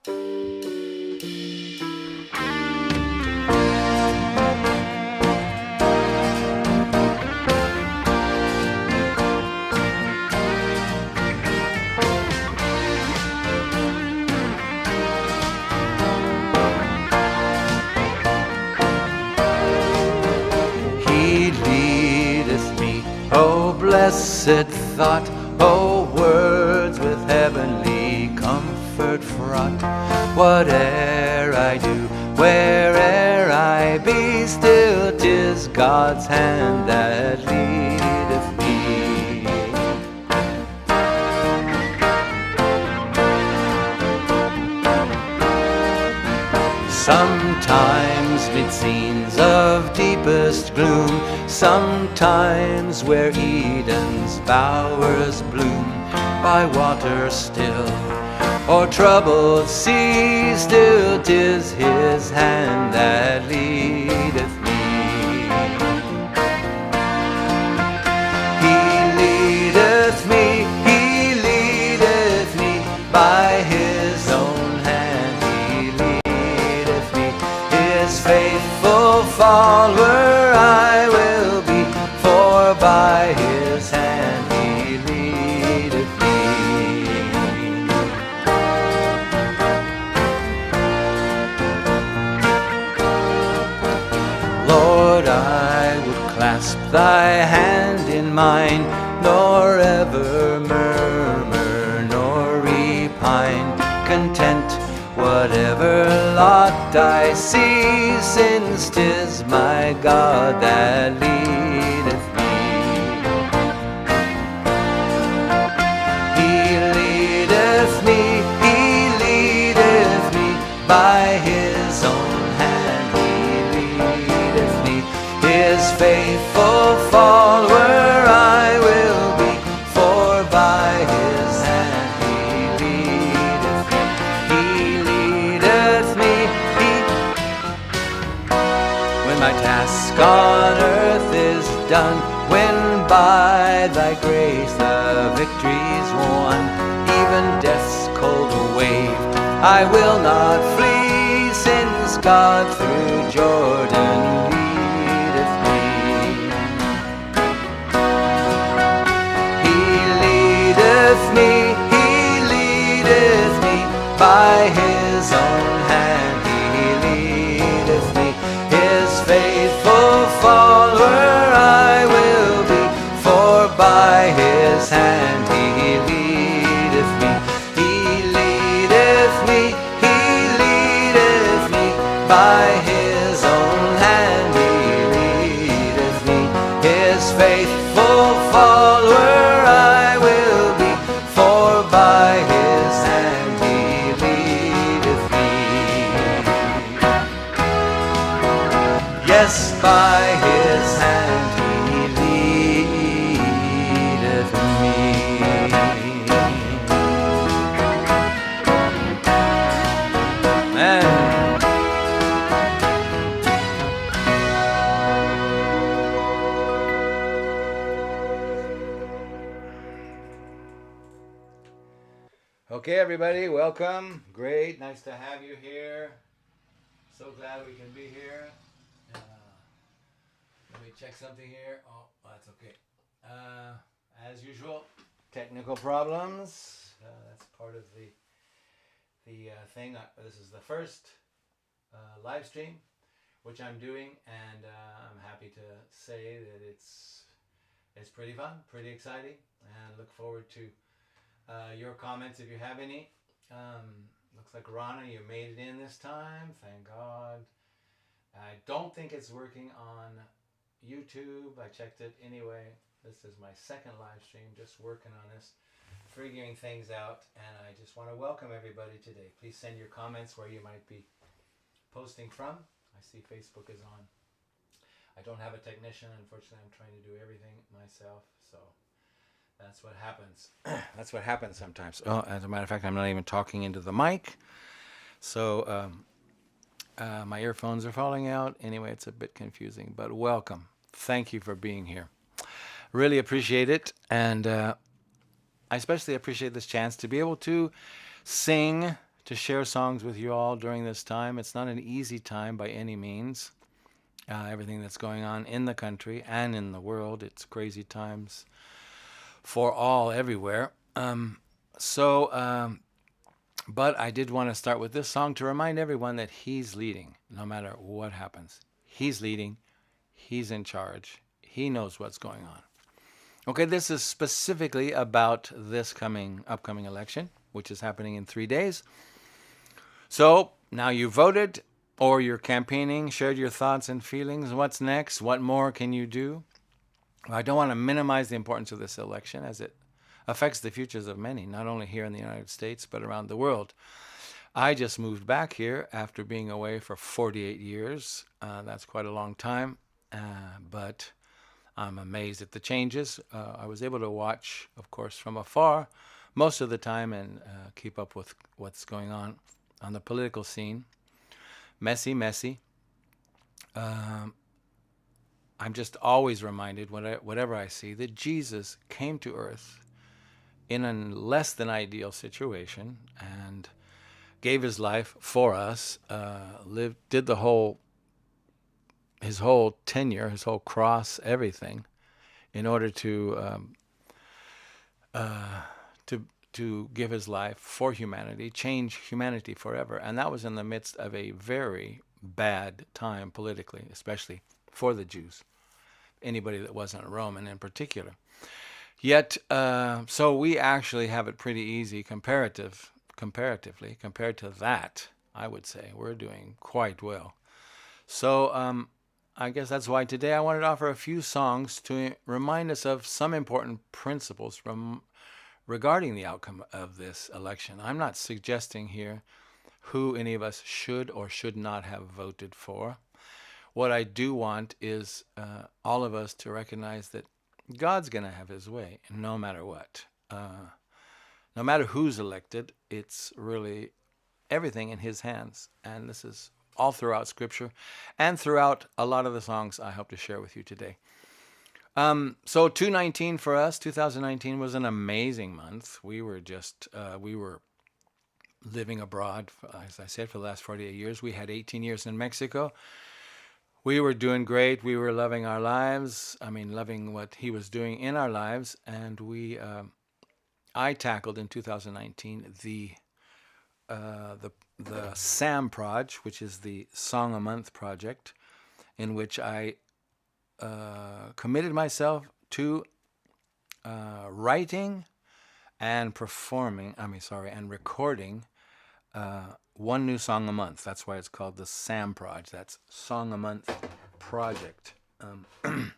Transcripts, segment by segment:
He leadeth me, O blessed thought, O words with heavenly comfort fraught. Whate'er I do, where'er I be, still 'tis God's hand that leadeth me. Sometimes mid scenes of deepest gloom, sometimes where Eden's bowers bloom, by water still, or troubled sea, still 'tis his hand that leadeth me. He leadeth me by his own hand. He leadeth me, his faithful follower I will be, for by his hand he leadeth me. Lord, I would clasp thy hand in mine, nor ever murmur nor repine, content whatever lot I see, since 'tis my God that leadeth me. He leadeth me by his own hand. He leadeth me, his faithful follower I will be, for by his hand he leadeth me. He leadeth me. When my task on earth is done, when by thy grace the victory's won, even death's cold wave I will not flee, since God through Jordan leadeth me. He leadeth me by his own hand. He leadeth me, his faithful follower I will be, for by his hand he leadeth me. He leadeth me by his own hand. He leadeth me, his faithful follower I will be, for by his hand he leadeth me. Yes, by his hand he leadeth me. Man. Okay, everybody, welcome. Great, nice to have you here. So glad we can be here. Let me check something here. Oh, that's okay. As usual, technical problems. That's part of the thing. This is the first live stream which I'm doing, and I'm happy to say that it's pretty fun, pretty exciting, and look forward to your comments if you have any. Looks like Rana, you made it in this time. Thank God. I don't think it's working on YouTube. I checked it anyway. This is my second live stream, just working on this, figuring things out, and I just want to welcome everybody today. Please send your comments where you might be posting from. I see Facebook is on. I don't have a technician, unfortunately. I'm trying to do everything myself, so that's what happens. That's what happens sometimes. Oh, as a matter of fact, I'm not even talking into the mic. So my earphones are falling out. Anyway, it's a bit confusing, but welcome. Thank you for being here. Really appreciate it. And I especially appreciate this chance to be able to sing share songs with you all during this time. It's not an easy time by any means. Everything that's going on in the country and in the world, it's crazy times for all everywhere. But I did want to start with this song to remind everyone that He's leading, no matter what happens. He's leading. He's in charge. He knows what's going on. Okay, this is specifically about this upcoming election, which is happening in 3 days. So now you voted or you're campaigning, shared your thoughts and feelings. What's next? What more can you do? I don't want to minimize the importance of this election as it affects the futures of many, not only here in the United States, but around the world. I just moved back here after being away for 48 years. That's quite a long time, but I'm amazed at the changes. I was able to watch, of course, from afar most of the time and keep up with what's going on the political scene. Messy. I'm just always reminded, whatever I see, that Jesus came to earth in a less than ideal situation and gave his life for us, did his whole tenure, his whole cross, everything, in order to give his life for humanity, change humanity forever. And that was in the midst of a very bad time politically, especially for the Jews, anybody that wasn't a Roman in particular. Yet, so we actually have it pretty easy comparatively, compared to that, I would say. We're doing quite well. So I guess that's why today I wanted to offer a few songs to remind us of some important principles regarding the outcome of this election. I'm not suggesting here who any of us should or should not have voted for. What I do want is all of us to recognize that God's going to have his way no matter what. No matter who's elected, it's really everything in his hands. And this is all throughout Scripture and throughout a lot of the songs I hope to share with you today. So 2019 was an amazing month. We were living abroad, as I said, for the last 48 years. We had 18 years in Mexico. We were doing great. We were loving our lives. Loving what he was doing in our lives. And I tackled in 2019 the SAM project, which is the Song a Month project, in which I committed myself to writing and recording one new song a month. That's why it's called the SAM project. That's Song a Month project. And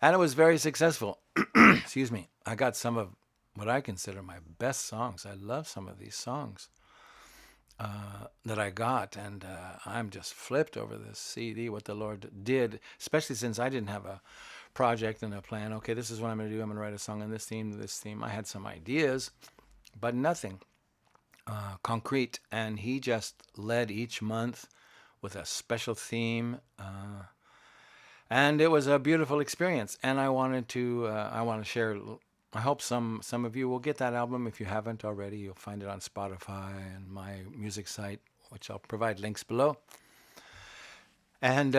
it was very successful. Excuse me. I got some of what I consider my best songs. I love some of these songs that I got, and I'm just flipped over this CD, what the Lord did, especially since I didn't have a project and a plan. Okay, this is what I'm going to do. I'm going to write a song on this theme. I had some ideas, but nothing concrete, and he just led each month with a special theme, and it was a beautiful experience. And I want to share. I hope some of you will get that album. If you haven't already, you'll find it on Spotify and my music site, which I'll provide links below. And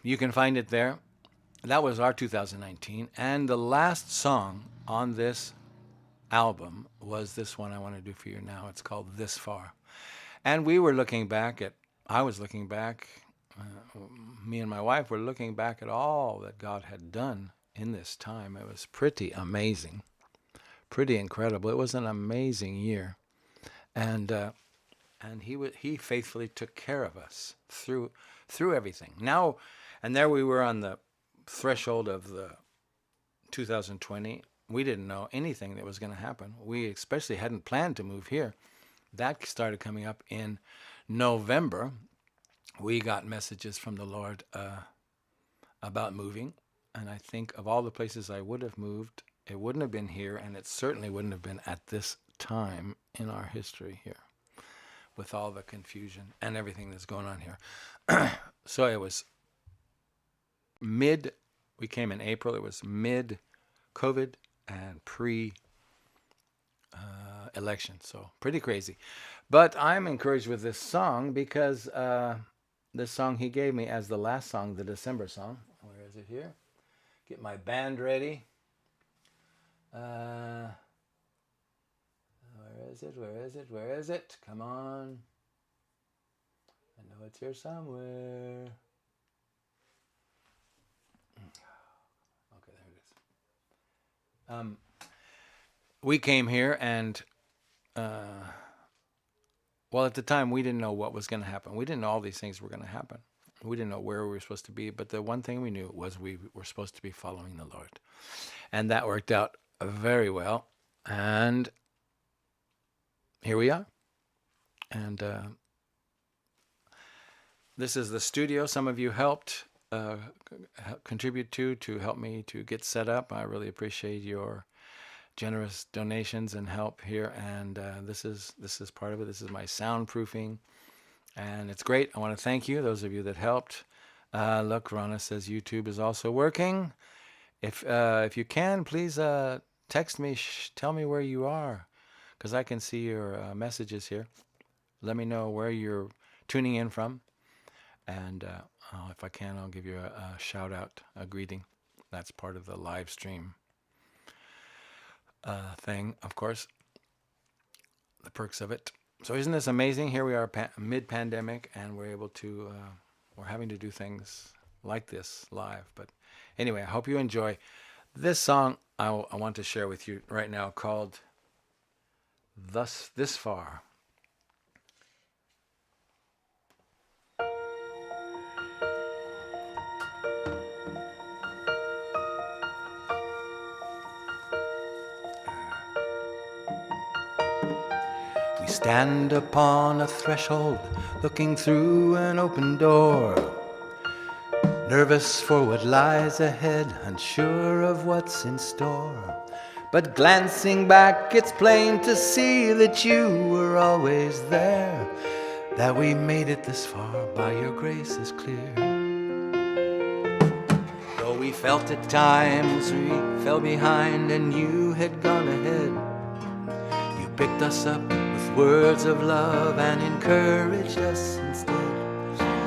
you can find it there. That was our 2019. And the last song on this album was this one I want to do for you now. It's called This Far. And I was looking back, me and my wife were looking back at all that God had done in this time. It was pretty amazing. Pretty incredible. It was an amazing year, and he faithfully took care of us through everything. Now, and there we were on the threshold of the 2020. We didn't know anything that was going to happen. We especially hadn't planned to move here. That started coming up in November. We got messages from the Lord about moving, and I think of all the places I would have moved, it wouldn't have been here, and it certainly wouldn't have been at this time in our history here, with all the confusion and everything that's going on here. So it was we came in April, it was mid-COVID and pre-election election. So pretty crazy. But I'm encouraged with this song because this song he gave me as the last song, the December song. Where is it here? Get my band ready. Where is it? Where is it? Where is it? Come on. I know it's here somewhere. Okay, there it is. We came here and, well, at the time we didn't know what was going to happen. We didn't know all these things were going to happen. We didn't know where we were supposed to be. But the one thing we knew was we were supposed to be following the Lord. And that worked out very well. And here we are. And this is the studio some of you helped contribute to help me to get set up. I really appreciate your generous donations and help here. And this is part of it. This is my soundproofing. And it's great. I want to thank you, those of you that helped. Look, Rana says YouTube is also working. If you can, please text me. Tell me where you are, because I can see your messages here. Let me know where you're tuning in from. And if I can, I'll give you a shout out, a greeting. That's part of the live stream thing, of course. The perks of it. So isn't this amazing? Here we are mid-pandemic, and we're able to, we're having to do things like this live. But anyway, I hope you enjoy this song I want to share with you right now, called This Far. We stand upon a threshold, looking through an open door, nervous for what lies ahead, unsure of what's in store. But glancing back, it's plain to see that you were always there, that we made it this far by your grace is clear. Though we felt at times we fell behind and you had gone ahead, you picked us up with words of love and encouraged us instead.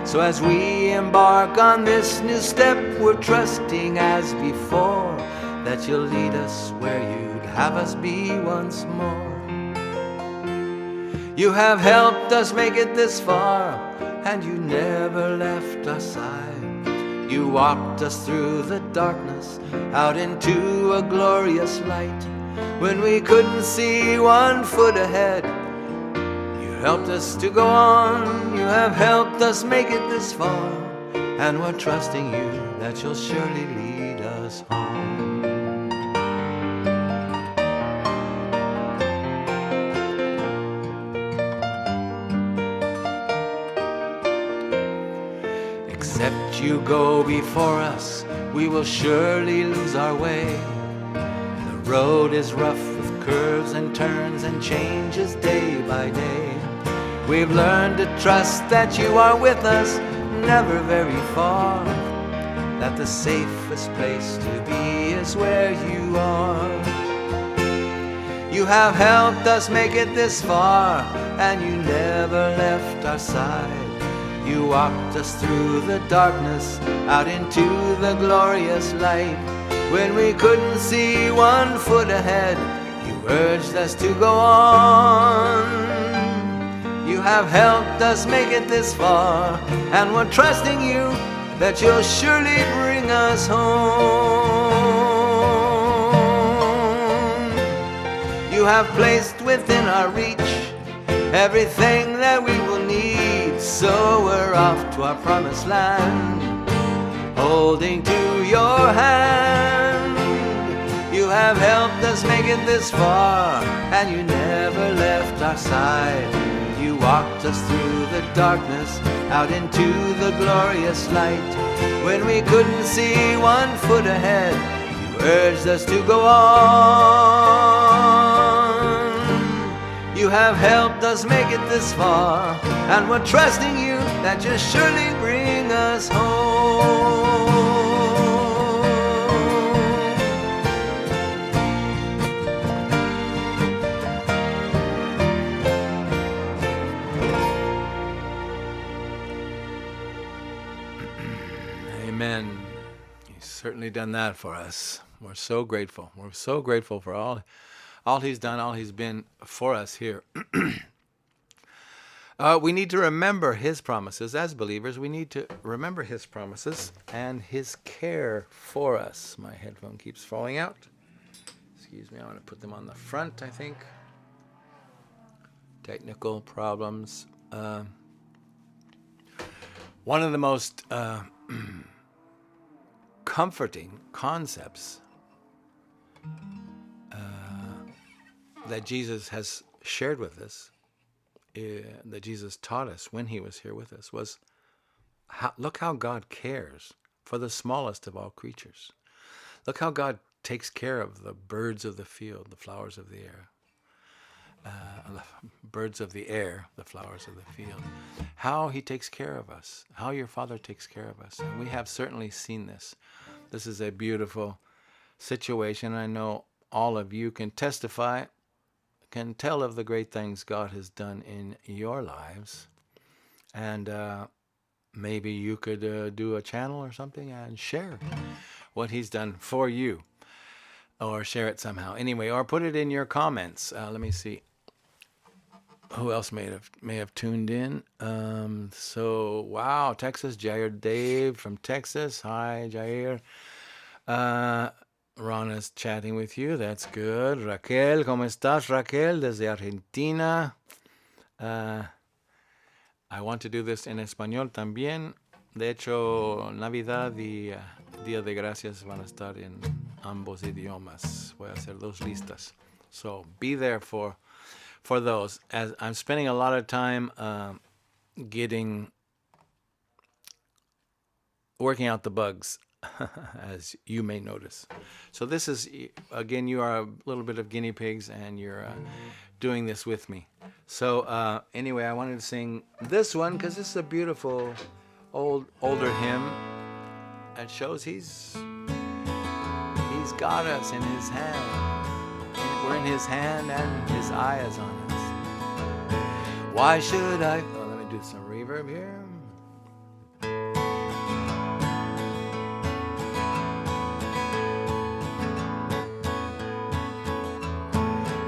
So as we embark on this new step, we're trusting as before that you'll lead us where you'd have us be once more. You have helped us make it this far, and you never left our side. You walked us through the darkness, out into a glorious light. When we couldn't see 1 foot ahead, you helped us to go on. You have helped us make it this far, and we're trusting you that you'll surely lead us home. Except you go before us, we will surely lose our way. The road is rough with curves and turns and changes day by day. We've learned to trust that you are with us, never very far, that the safest place to be is where you are. You have helped us make it this far, and you never left our side. You walked us through the darkness, out into the glorious light. When we couldn't see 1 foot ahead, you urged us to go on. You have helped us make it this far, and we're trusting you that you'll surely bring us home. You have placed within our reach everything that we will need, so we're off to our promised land, holding to your hand. You have helped us make it this far, and you never left our side. You walked us through the darkness, out into the glorious light. When we couldn't see 1 foot ahead, you urged us to go on. You have helped us make it this far, and we're trusting you that you'll surely bring us home. certainly done that for us. We're so grateful. We're so grateful for all He's done, all He's been for us here. We need to remember His promises. As believers, we need to remember His promises and His care for us. My headphone keeps falling out. Excuse me, I want to put them on the front, I think. Technical problems. One of the most comforting concepts that Jesus has shared with us, that Jesus taught us when He was here with us, was look how God cares for the smallest of all creatures. Look how God takes care of the birds of the field, the flowers of the air. The birds of the air, the flowers of the field. How He takes care of us. How your Father takes care of us. And we have certainly seen this. This is a beautiful situation. I know all of you can testify, can tell of the great things God has done in your lives. And maybe you could do a channel or something and share what He's done for you. Or share it somehow. Anyway, or put it in your comments. Let me see. Who else may have tuned in? So, wow, Texas, Jair Dave from Texas. Hi, Jair. Ron is chatting with you. That's good. Raquel, ¿cómo estás, Raquel? Desde Argentina. I want to do this en español también. De hecho, Navidad y Día de Gracias van a estar en ambos idiomas. Voy a hacer dos listas. So, be there for those. As I'm spending a lot of time working out the bugs, as you may notice. So this is, again, you are a little bit of guinea pigs, and you're doing this with me. So anyway, I wanted to sing this one because this is a beautiful older hymn. It shows He's got us in His hand. We're in His hand and His eye is on us. Why should I... Oh, let me do some reverb here.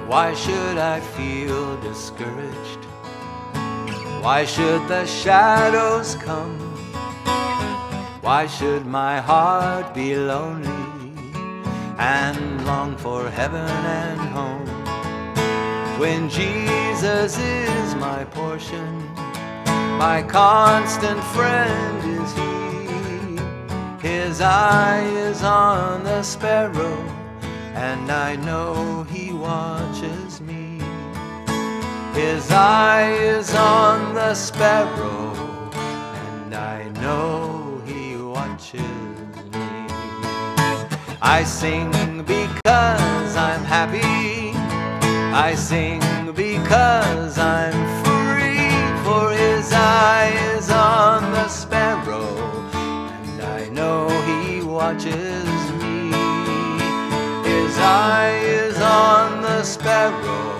Why should I feel discouraged? Why should the shadows come? Why should my heart be lonely and long for heaven and home? When Jesus is my portion, my constant friend is He. His eye is on the sparrow, and I know He watches me. His eye is on the sparrow, and I know He watches me. I sing because I'm happy. I sing because I'm free, for His eye is on the sparrow, and I know He watches me. His eye is on the sparrow,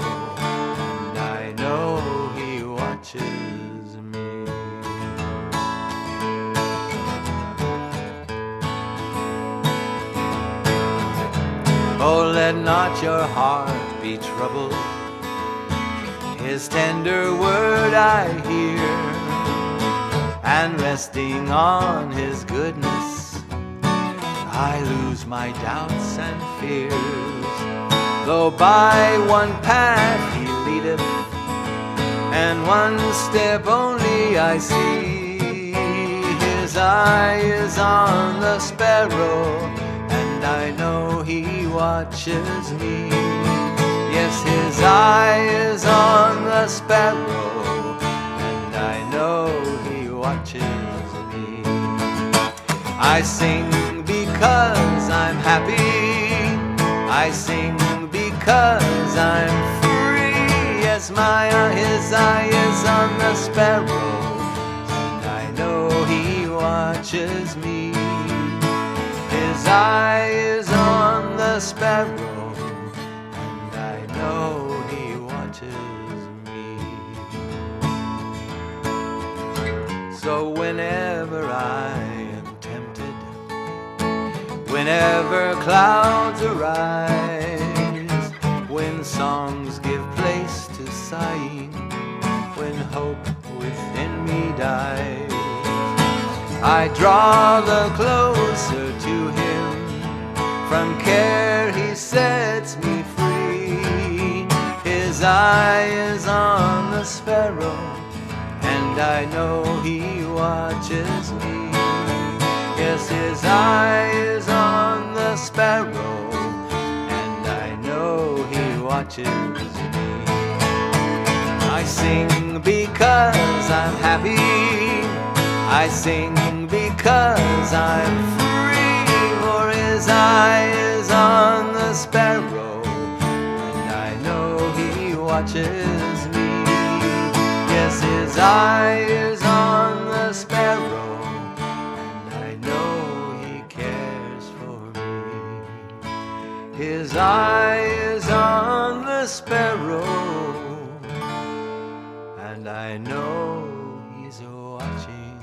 and I know He watches me. Oh, let not your heart be troubled. His tender word I hear, and resting on His goodness, I lose my doubts and fears. Though by one path He leadeth, and one step only I see, His eye is on the sparrow, and I know He watches me. Yes, His eye is on the sparrow, and I know He watches me. I sing because I'm happy. I sing because I'm free. Yes, His eye is on the sparrow, and I know He watches me. His eye is on the sparrow, and I know He watches me. So whenever I am tempted, Whenever clouds arise, when songs give place to sighing, when hope within me dies, I draw the closer to him. From care he sets me free. His eye is on the sparrow, and I know he watches me. Yes, his eye is on the sparrow, and I know he watches me. I sing because I'm happy. I sing because I'm free. For his eye is on the sparrow, and I know he watches me. Yes, his eye is on the sparrow, his eye is on the sparrow, and I know he's watching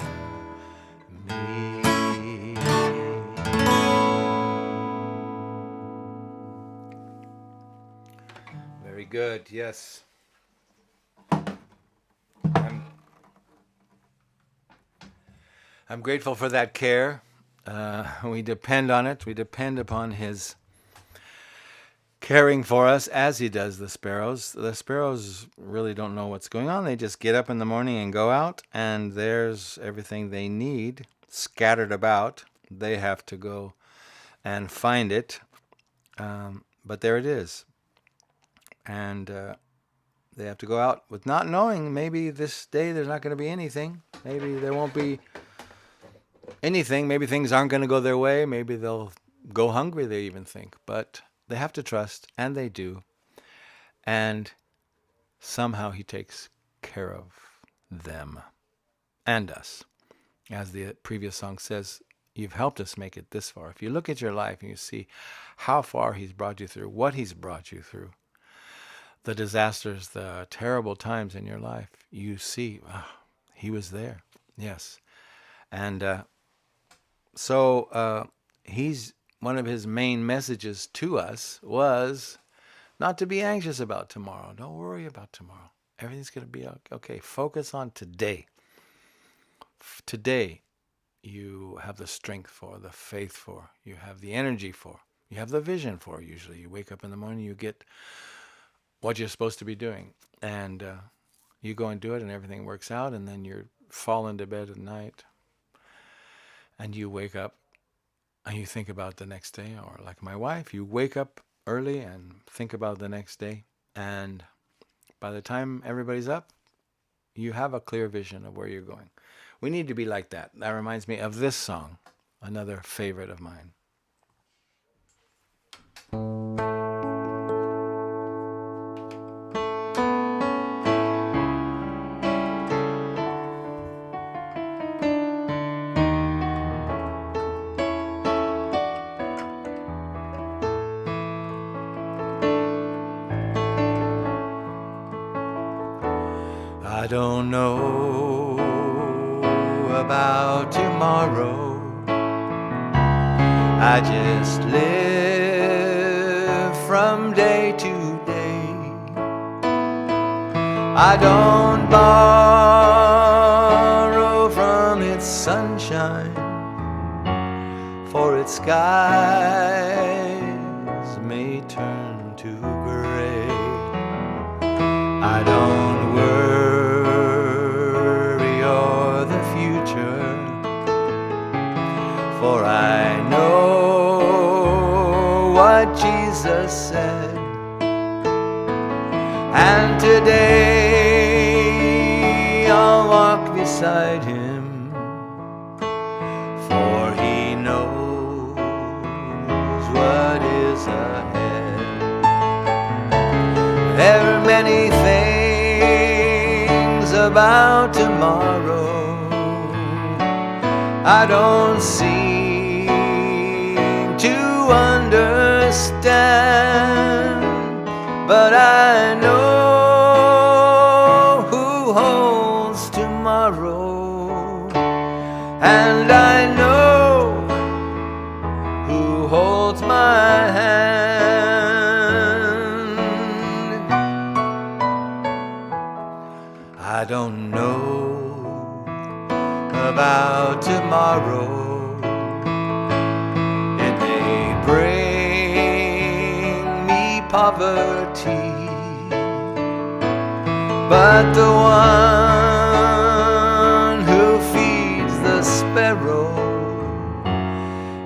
me. Very good, yes. I'm grateful for that care. We depend on it. We depend upon his caring for us as he does the sparrows. The sparrows really don't know what's going on. They just get up in the morning and go out, and there's everything they need scattered about. They have to go and find it, but there it is. And they have to go out with not knowing, maybe this day there's not going to be anything. Maybe there won't be anything. Maybe things aren't going to go their way. Maybe they'll go hungry, they even think. But they have to trust, and they do. And somehow he takes care of them and us. As the previous song says, you've helped us make it this far. If you look at your life and you see how far he's brought you through, what he's brought you through, the disasters, the terrible times in your life, you see, he was there. Yes. And so he's one of his main messages to us was not to be anxious about tomorrow. Don't worry about tomorrow. Everything's going to be okay. Focus on today. Today, you have the strength for, the faith for, you have the energy for, you have the vision for. Usually you wake up in the morning, you get what you're supposed to be doing, and you go and do it, and everything works out, and then you fall into bed at night, and you wake up, and you think about the next day. Or like my wife, you wake up early and think about the next day, and by the time everybody's up, you have a clear vision of where you're going. We need to be like that. That reminds me of this song, another favorite of mine. I don't know about tomorrow. I just live from day to day. I don't borrow from its sunshine, for its skies may turn to gray. I don't worry for I know what Jesus said, and today I'll walk beside him, for he knows what is ahead. There are many things about tomorrow I don't seem to understand, but I know who holds tomorrow, and I know who holds tomorrow. It may bring me poverty, but the one who feeds the sparrow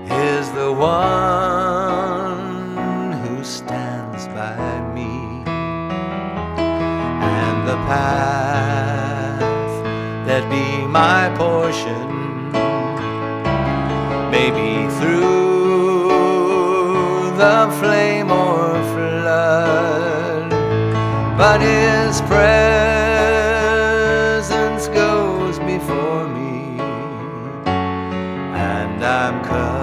is the one who stands by me. And the path that be my portion may be through the flame or flood, but His presence goes before me, and I'm covered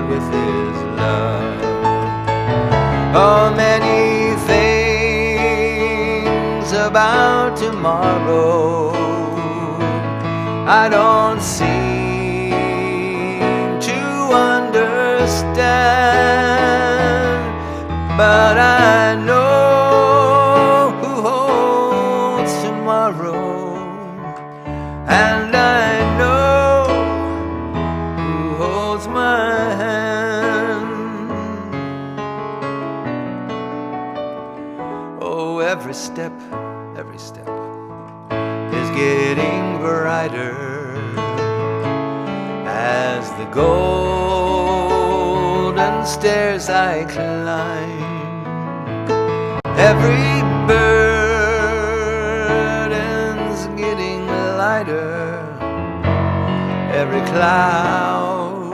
with His love. Oh, many things about tomorrow I don't seem to understand, but I know who holds tomorrow, and I know who holds my hand. Oh, every step is getting brighter as the golden stairs I climb. Every burden's getting lighter, every cloud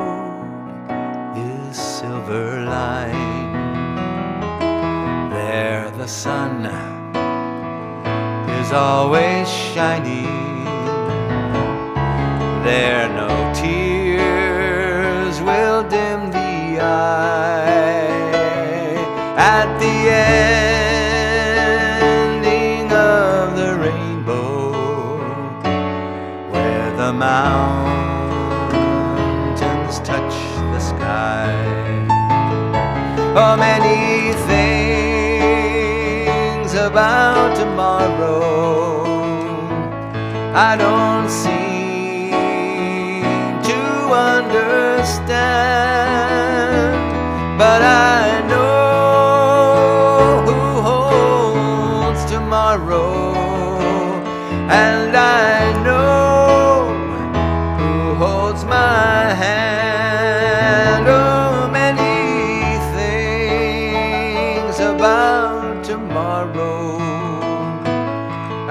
is silver lined. There the sun is always shining, there no tears will dim the eye. At the ending of the rainbow, where the mountains touch the sky, oh, many things about tomorrow I don't seem to understand, but I know who holds tomorrow, and I know who holds my hand. Oh, many things about tomorrow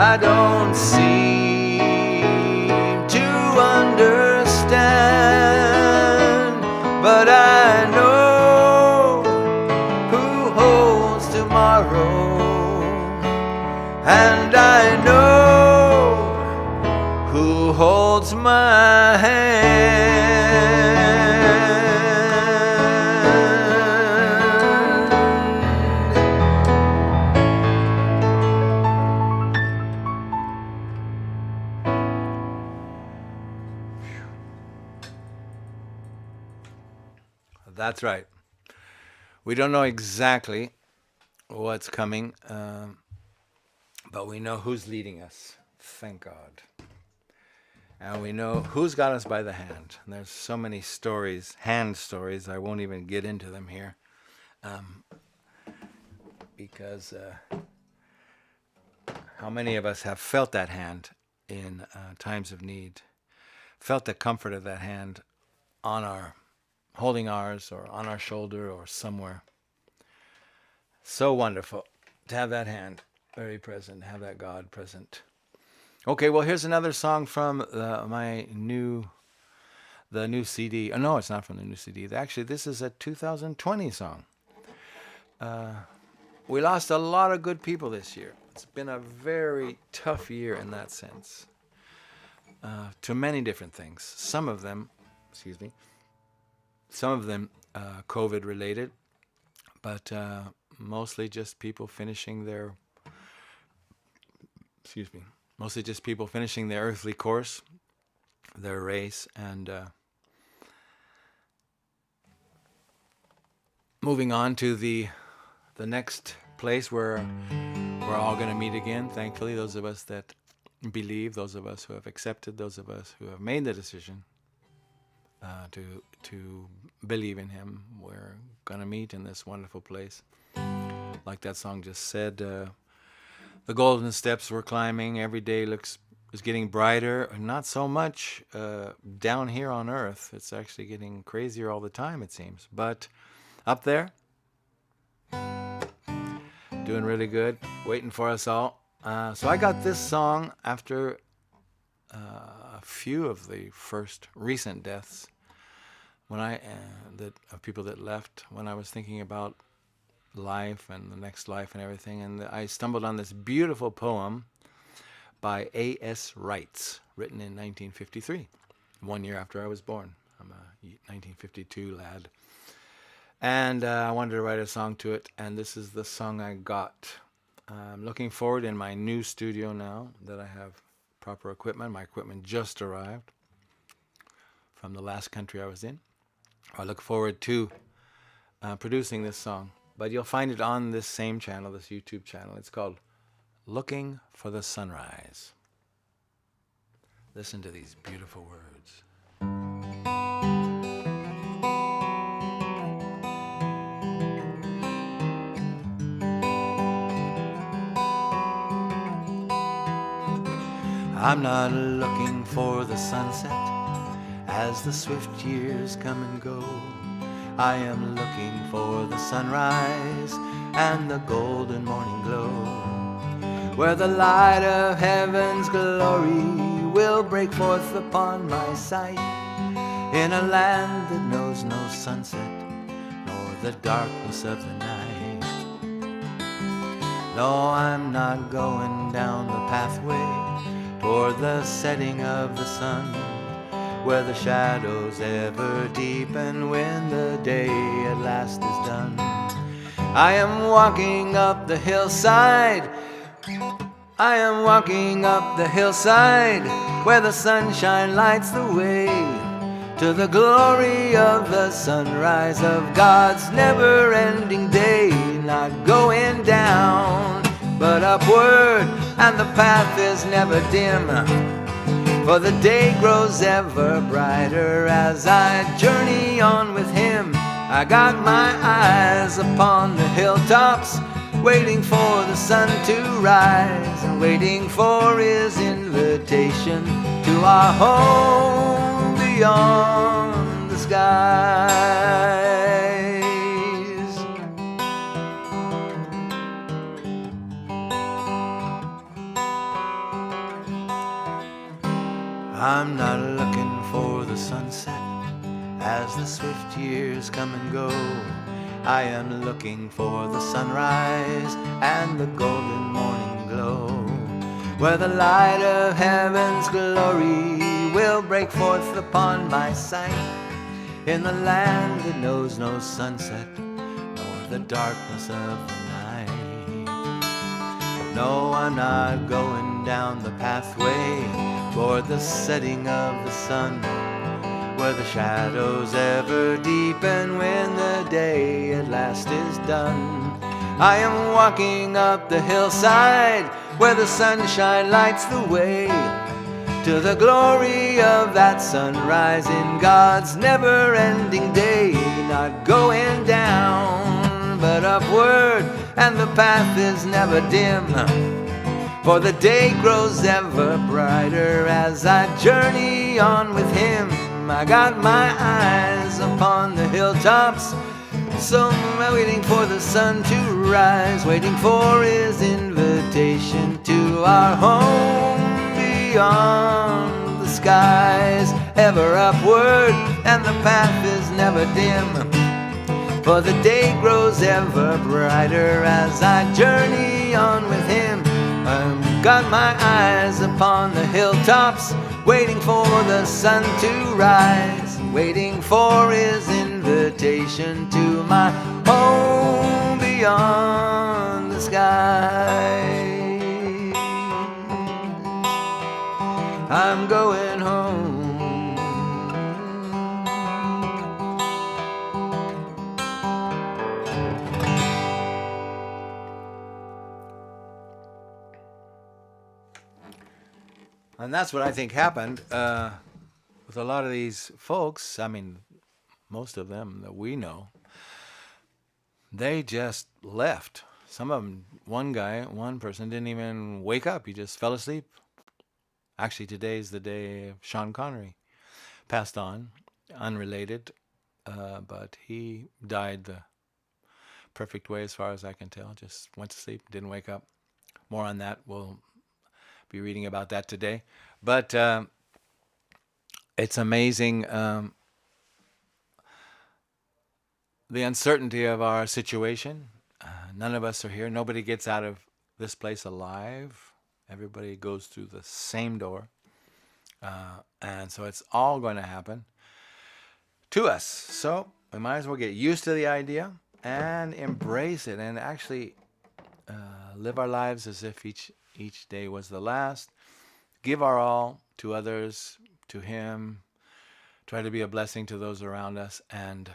I don't seem to understand, but I know who holds tomorrow, and I know who holds my hand. That's right. We don't know exactly what's coming, but we know who's leading us. Thank God. And we know who's got us by the hand. And there's so many stories, hand stories, I won't even get into them here, because how many of us have felt that hand in times of need, felt the comfort of that hand on our, holding ours, or on our shoulder, or somewhere. So wonderful to have that hand very present, have that God present. Okay, well, here's another song from the new CD. Oh, no, it's not from the new CD. Actually, this is a 2020 song. We lost a lot of good people this year. It's been a very tough year in that sense, to many different things. Some of them COVID related, but mostly just people finishing their earthly course, their race, and moving on to the next place where we're all going to meet again. Thankfully, those of us that believe, those of us who have accepted, those of us who have made the decision to believe in Him, we're gonna meet in this wonderful place. Like that song just said, the golden steps we're climbing every day is getting brighter. Not so much down here on Earth. It's actually getting crazier all the time, it seems. But up there, doing really good, waiting for us all. So I got this song after a few of the first recent deaths of people that left, when I was thinking about life and the next life and everything, and I stumbled on this beautiful poem by A.S. Wrights, written in 1953, 1 year after I was born. I'm a 1952 lad. And I wanted to write a song to it, and this is the song I got. I'm looking forward in my new studio now that I have proper equipment. My equipment just arrived from the last country I was in. I look forward to producing this song. But you'll find it on this same channel, this YouTube channel. It's called Looking for the Sunrise. Listen to these beautiful words. I'm not looking for the sunset as the swift years come and go. I am looking for the sunrise and the golden morning glow, where the light of heaven's glory will break forth upon my sight, in a land that knows no sunset nor the darkness of the night. No, I'm not going down the pathway toward the setting of the sun, where the shadows ever deepen when the day at last is done. I am walking up the hillside, I am walking up the hillside, where the sunshine lights the way to the glory of the sunrise of God's never-ending day. Not going down, but upward, and the path is never dim, for the day grows ever brighter as I journey on with Him. I got my eyes upon the hilltops, waiting for the sun to rise, and waiting for His invitation to our home beyond the skies. I'm not looking for the sunset as the swift years come and go. I am looking for the sunrise and the golden morning glow, where the light of heaven's glory will break forth upon my sight, in the land that knows no sunset nor the darkness of the night. No, I'm not going down the pathway toward the setting of the sun, where the shadows ever deepen when the day at last is done. I am walking up the hillside, where the sunshine lights the way to the glory of that sunrise in God's never-ending day. Not going down, but upward, and the path is never dim, for the day grows ever brighter as I journey on with Him. I got my eyes upon the hilltops, so I'm waiting for the sun to rise, waiting for His invitation to our home beyond the skies. Ever upward, and the path is never dim, for the day grows ever brighter as I journey on with Him. I've got my eyes upon the hilltops, waiting for the sun to rise, waiting for His invitation to my home beyond the sky. I'm going home. And that's what I think happened with a lot of these folks. I mean, most of them that we know, they just left. Some of them, one person didn't even wake up. He just fell asleep. Actually, today's the day Sean Connery passed on, unrelated, but he died the perfect way as far as I can tell. Just went to sleep, didn't wake up. More on that. We'll be reading about that today. But it's amazing the uncertainty of our situation. None of us are here. Nobody gets out of this place alive. Everybody goes through the same door. And so it's all going to happen to us. So we might as well get used to the idea and embrace it and actually live our lives as if each day was the last. Give our all to others, to Him. Try to be a blessing to those around us, and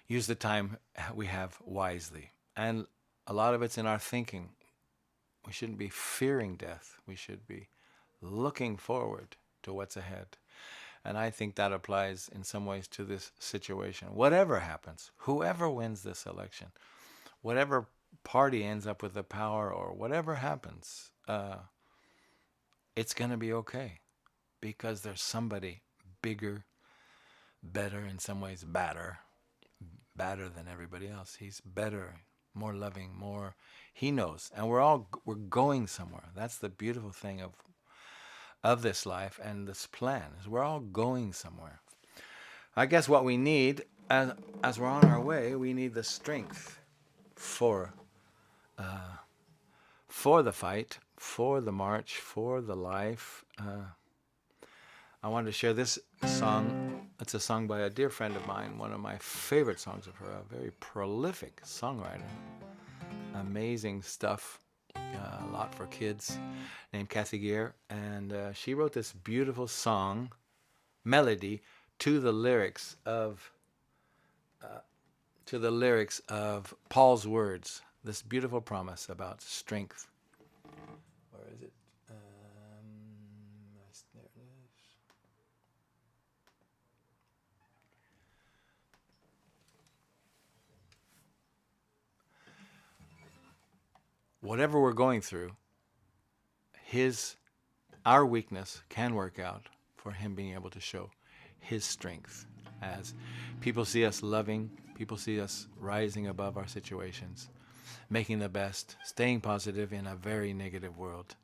use the time we have wisely. And a lot of it's in our thinking. We shouldn't be fearing death. We should be looking forward to what's ahead. And I think that applies in some ways to this situation. Whatever happens, whoever wins this election, whatever party ends up with the power or whatever happens, it's going to be okay. Because there's somebody bigger, better, in some ways badder than everybody else. He's better, more loving, more, He knows. And we're going somewhere. That's the beautiful thing of this life and this plan, is we're all going somewhere. I guess what we need, as we're on our way, we need the strength for the fight, for the march, for the life. I wanted to share this song. It's a song by a dear friend of mine, one of my favorite songs of her, a very prolific songwriter. Amazing stuff, a lot for kids, named Kathy Gear. And she wrote this beautiful song, melody, to the lyrics of Paul's words, this beautiful promise about strength. Where is it? There it is. Whatever we're going through, our weakness can work out for Him being able to show His strength. As people see us loving, people see us rising above our situations, making the best, staying positive in a very negative world,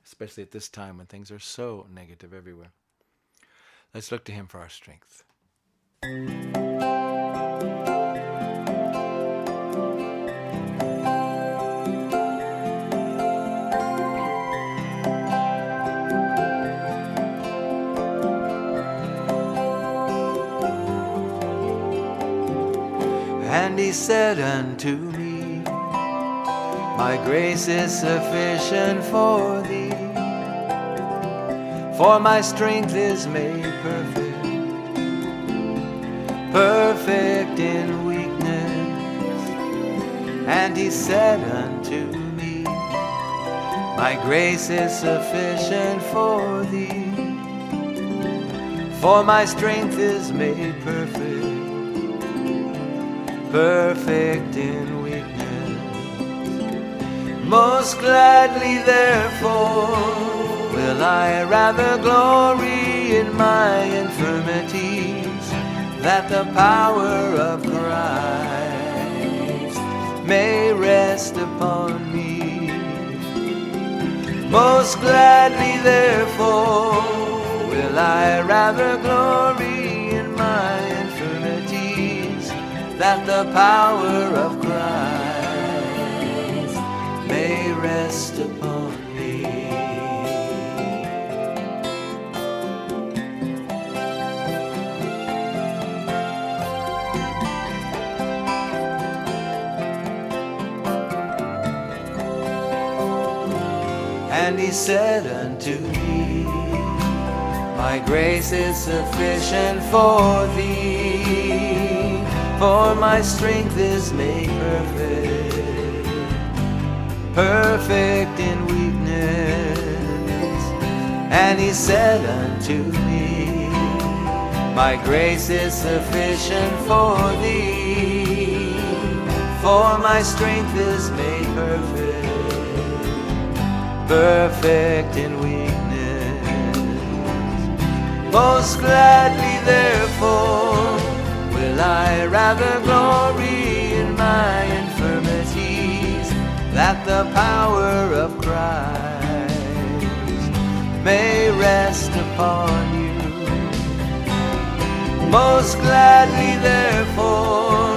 especially at this time when things are so negative everywhere. Let's look to Him for our strength. And He said unto me, My grace is sufficient for thee, for my strength is made perfect, perfect in weakness. And He said unto me, My grace is sufficient for thee, for my strength is made perfect, perfect in weakness. Most gladly therefore will I rather glory in my infirmities, that the power of Christ may rest upon me. Most gladly therefore will I rather glory in my infirmities, that the power of Christ may rest upon me. And He said unto me, My grace is sufficient for thee, for my strength is made perfect, perfect in weakness. And he said unto me, my grace is sufficient for thee, for my strength is made perfect in weakness. Most gladly therefore will I rather glory in my infirmities, that the power of Christ may rest upon you. Most gladly therefore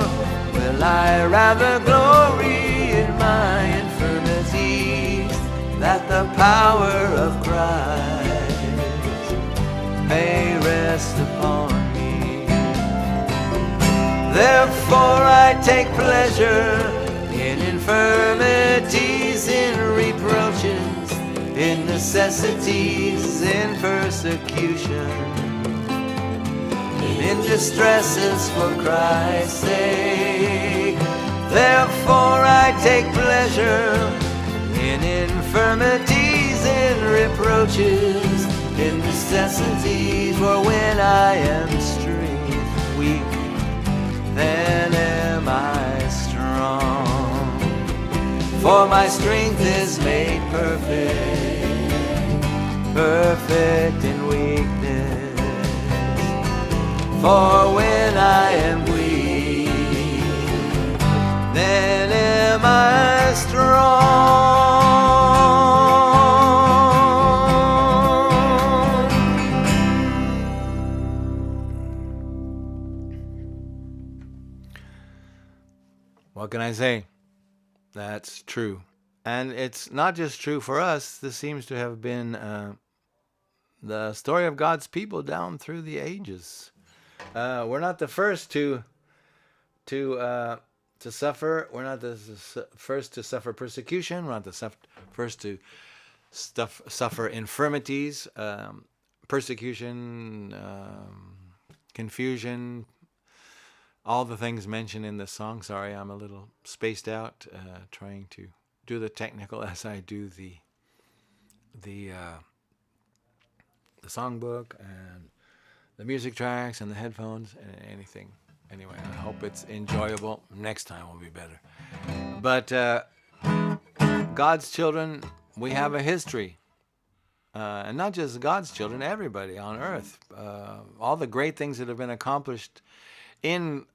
will I rather glory in my infirmities, that the power of Christ may rest upon me. Therefore I take pleasure in infirmities, in reproaches, in necessities, in persecution, in distresses for Christ's sake. Therefore I take pleasure in infirmities, in reproaches, in necessities, for when I am weak, then am I strong. For my strength is made perfect in weakness. For when I am weak, then am I strong. What can I say? That's true. And it's not just true for us. This seems to have been the story of God's people down through the ages. We're not the first to suffer. We're not the first to suffer persecution. We're not the first to suffer infirmities, persecution, confusion, all the things mentioned in the song. Sorry, I'm a little spaced out, trying to do the technical as I do the songbook and the music tracks and the headphones and anything. Anyway, I hope it's enjoyable. Next time will be better. But God's children, we have a history. And not just God's children, everybody on earth. All the great things that have been accomplished in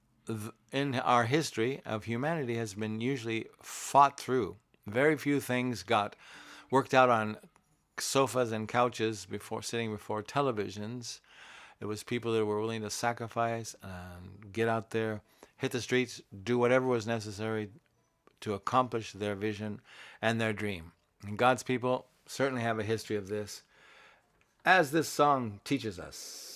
our history of humanity has been usually fought through. Very few things got worked out on sofas and couches sitting before televisions. It was people that were willing to sacrifice and get out there, hit the streets, do whatever was necessary to accomplish their vision and their dream. And God's people certainly have a history of this, as this song teaches us.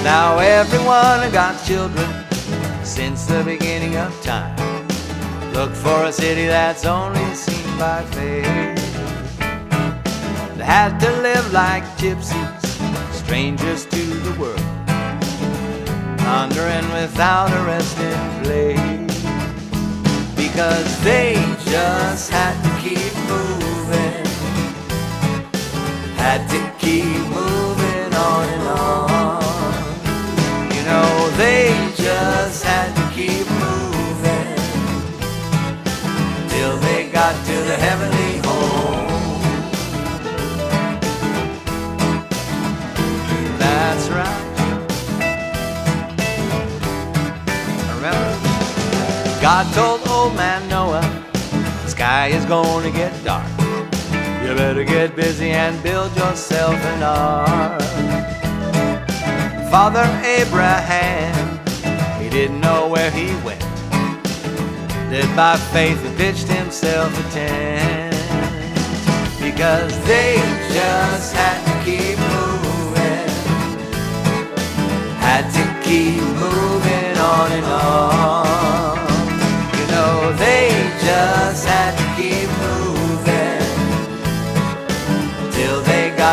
Now every one of God's children, since the beginning of time, look for a city that's only seen by faith. They had to live like gypsies, strangers to the world, under and without a resting place, because they just had to keep moving, had to keep moving on and on. No, they just had to keep moving till they got to the heavenly home. That's right. Remember, God told old man Noah, the sky is going to get dark. You better get busy and build yourself an ark. Father Abraham, he didn't know where he went, lived by faith and pitched himself a tent, because they just had to keep moving,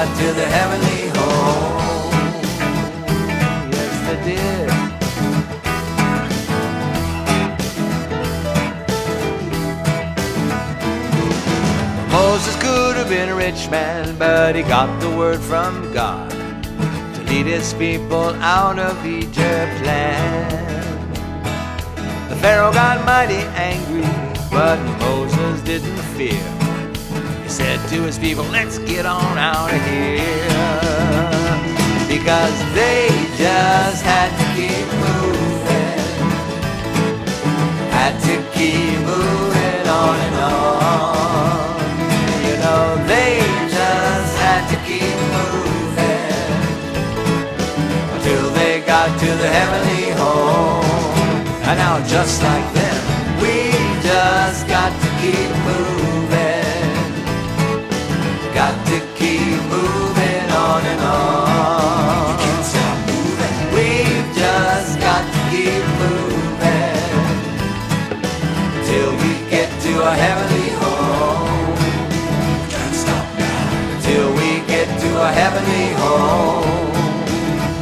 got to the heavenly home. Yes, they did. Moses could have been a rich man, but he got the word from God to lead his people out of Egypt's land. The Pharaoh got mighty angry, but Moses didn't fear. He said to his people, let's get on out of here. Because they just had to keep moving. Had to keep moving on and on. You know, they just had to keep moving until they got to the heavenly home. And now just like them, we just got to keep moving. Got to keep moving on and on. You can't stop moving. We've just got to keep moving till we get to a heavenly home. Can't stop now. Till we get to a heavenly home.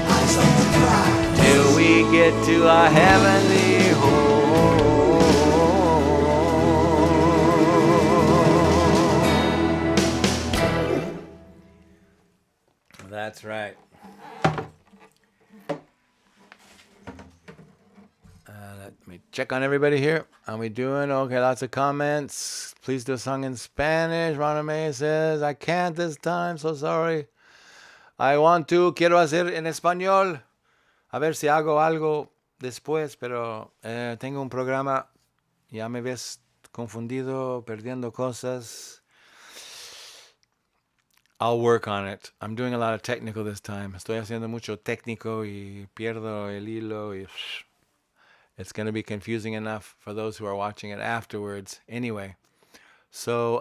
Eyes on the prize. Till we get to a heavenly home. That's right. Let me check on everybody here. Are we doing okay? Lots of comments. Please do a song in Spanish. Rana May says, I can't this time, so sorry. I want to, quiero hacer en español. A ver si hago algo después, pero tengo un programa. Ya me ves confundido, perdiendo cosas. I'll work on it. I'm doing a lot of technical this time. Estoy haciendo mucho técnico y pierdo el hilo. Y it's going to be confusing enough for those who are watching it afterwards. Anyway, so,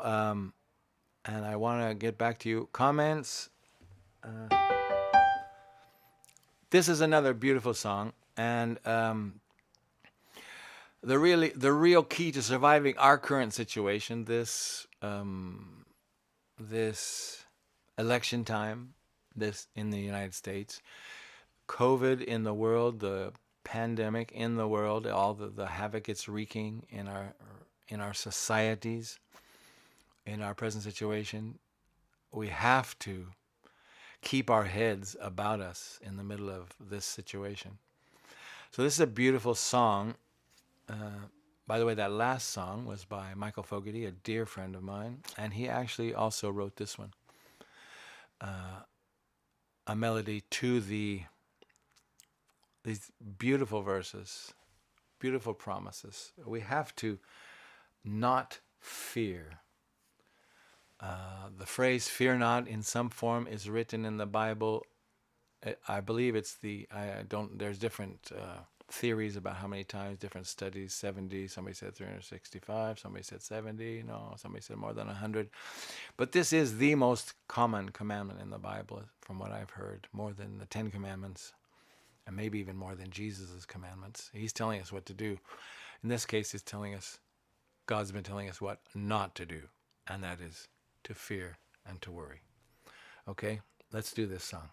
and I want to get back to you. Comments. This is another beautiful song. And the real key to surviving our current situation, this election time, this in the United States, COVID in the world, the pandemic in the world, all the havoc it's wreaking in our societies, in our present situation, we have to keep our heads about us in the middle of this situation. So this is a beautiful song. By the way, that last song was by Michael Fogarty, a dear friend of mine, and he actually also wrote this one. A melody to these beautiful verses, beautiful promises. We have to not fear. The phrase "fear not" in some form is written in the Bible. I believe it's there's different theories about how many times, different studies, 70, somebody said 365, somebody said 70, no, somebody said more than 100. But this is the most common commandment in the Bible, from what I've heard, more than the 10 Commandments, and maybe even more than Jesus' commandments. He's telling us what to do. In this case, he's telling us, God's been telling us what not to do, and that is to fear and to worry. Okay, let's do this song.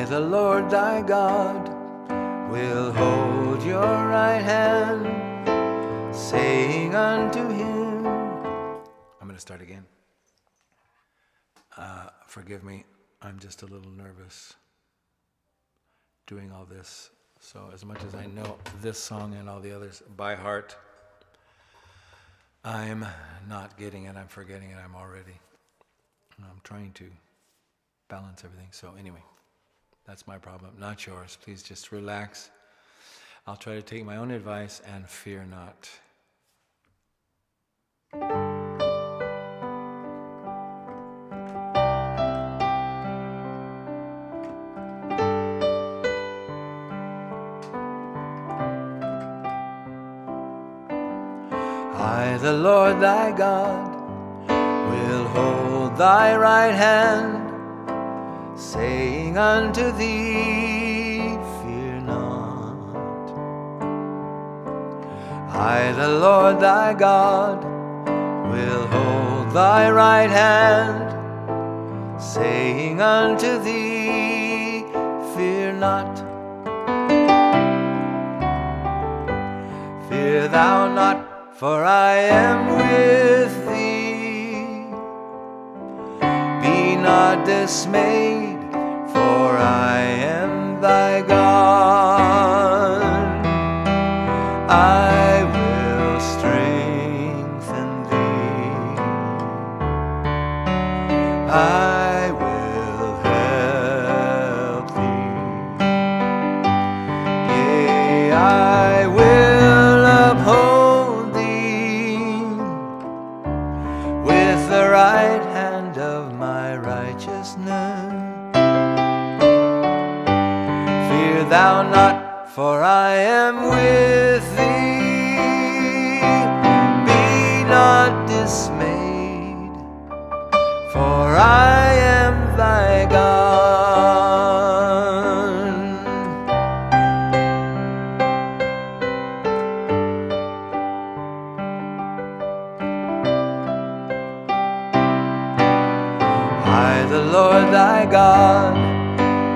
The Lord thy God will hold your right hand, saying unto him. I'm going to start again. Forgive me, I'm just a little nervous doing all this. So as much as I know this song and all the others by heart, I'm not getting it, I'm forgetting it, I'm trying to balance everything. So anyway. That's my problem, not yours. Please just relax. I'll try to take my own advice and fear not. I, the Lord thy God, will hold thy right hand, saying unto thee, fear not. I, the Lord thy God, will hold thy right hand, saying unto thee, fear not. Fear thou not, for I am with thee. Be not dismayed, for I am thy God. I will strengthen thee. I will help thee. Yea, I will uphold thee with the right hand of my righteousness. Fear thou not, for I am with thee. Be not dismayed, for I am thy God. I, the Lord thy God,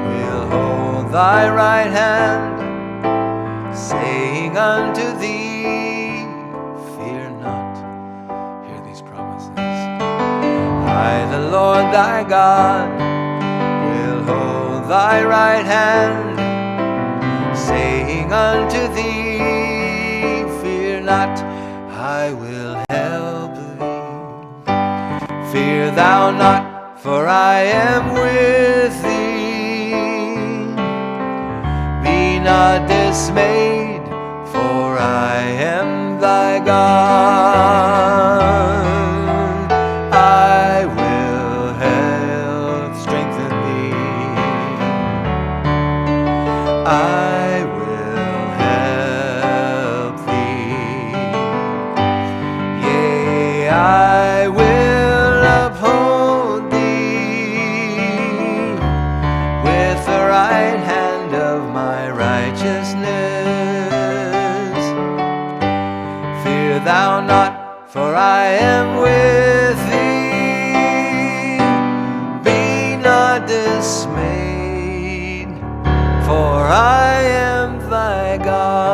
will hold thy right hand, saying unto thee, fear not. Hear these promises. I, the Lord thy God, will hold thy right hand, saying unto thee, fear not, I will help thee. Fear thou not, for I am with thee. Be not dismayed, for I am thy God. I will help strengthen thee. I will help thee. Yea, I will uphold thee with the right hand of my righteousness. Fear thou not, for I am with thee. Be not dismayed, for I am thy God.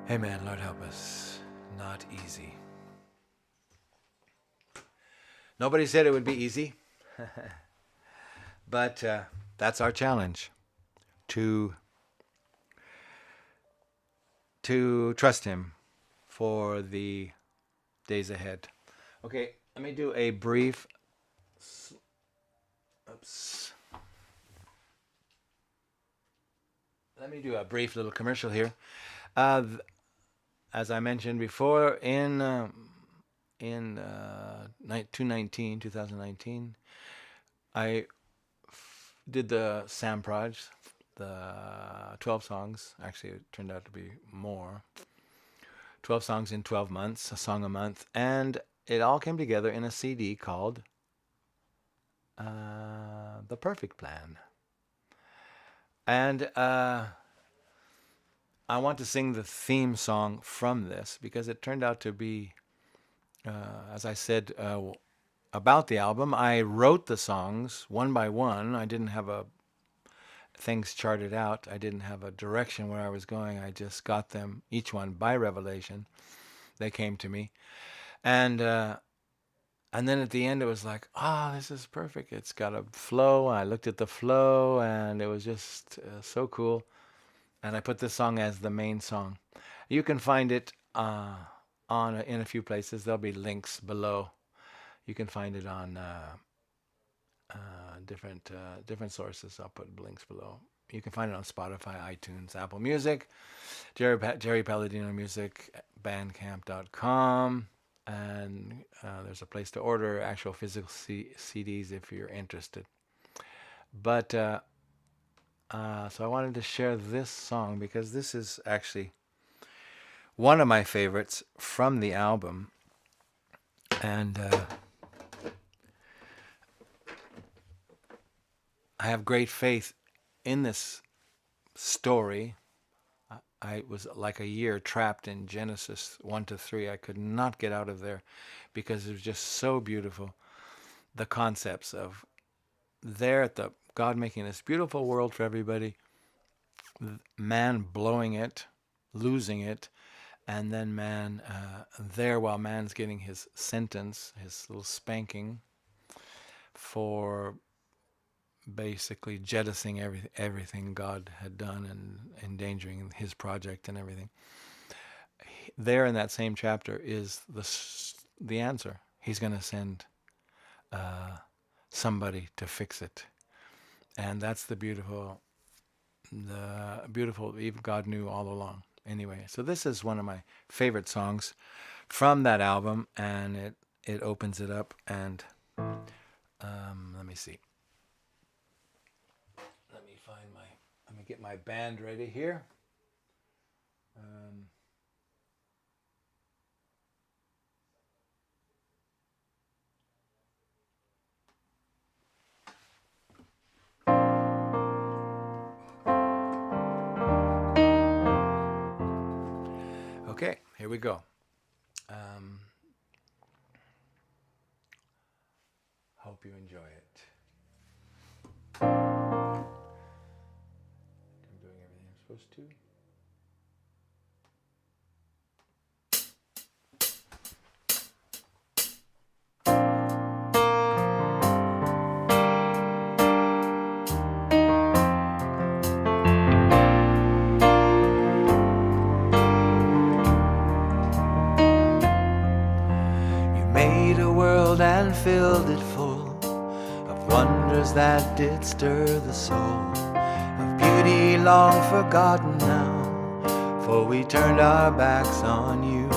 Amen. Lord, help us. Not easy. Nobody said it would be easy. But that's our challenge, to trust him for the days ahead. Okay, let me do a brief little commercial here. As I mentioned before, in 2019, I did the Sam Proj, the 12 songs. Actually, it turned out to be more. 12 songs in 12 months, a song a month. And it all came together in a CD called The Perfect Plan. And I want to sing the theme song from this because it turned out to be, as I said about the album, I wrote the songs one by one. I didn't have things charted out. I didn't have a direction where I was going. I just got them, each one by revelation. They came to me. And then at the end, it was like, this is perfect. It's got a flow. I looked at the flow, and it was just so cool. And I put this song as the main song. You can find it in a few places. There'll be links below. You can find it on different sources. I'll put links below. You can find it on Spotify, iTunes, Apple Music, Jerry Palladino Music, Bandcamp.com, and there's a place to order actual physical CDs if you're interested. But so I wanted to share this song because this is actually one of my favorites from the album, and I have great faith in this story. I was like a year trapped in Genesis 1-3. I could not get out of there because it was just so beautiful. The concepts of there at the God making this beautiful world for everybody, man blowing it, losing it, and then man there while man's getting his sentence, his little spanking for basically jettisoning everything God had done and endangering his project and everything. There in that same chapter is the answer. He's going to send somebody to fix it, and that's the beautiful. Even God knew all along. Anyway, so this is one of my favorite songs from that album, and it opens it up. And let me see. Let me get my band ready here. Okay, here we go. Hope you enjoy it. I'm doing everything I'm supposed to. And filled it full of wonders that did stir the soul, of beauty long forgotten now, for we turned our backs on you.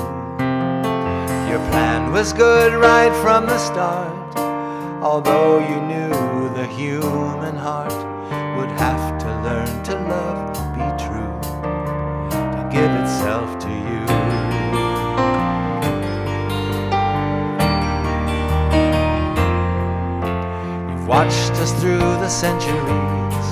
Your plan was good right from the start, although you knew the human heart would have to learn to love, be true, to give itself to you. Watched us through the centuries,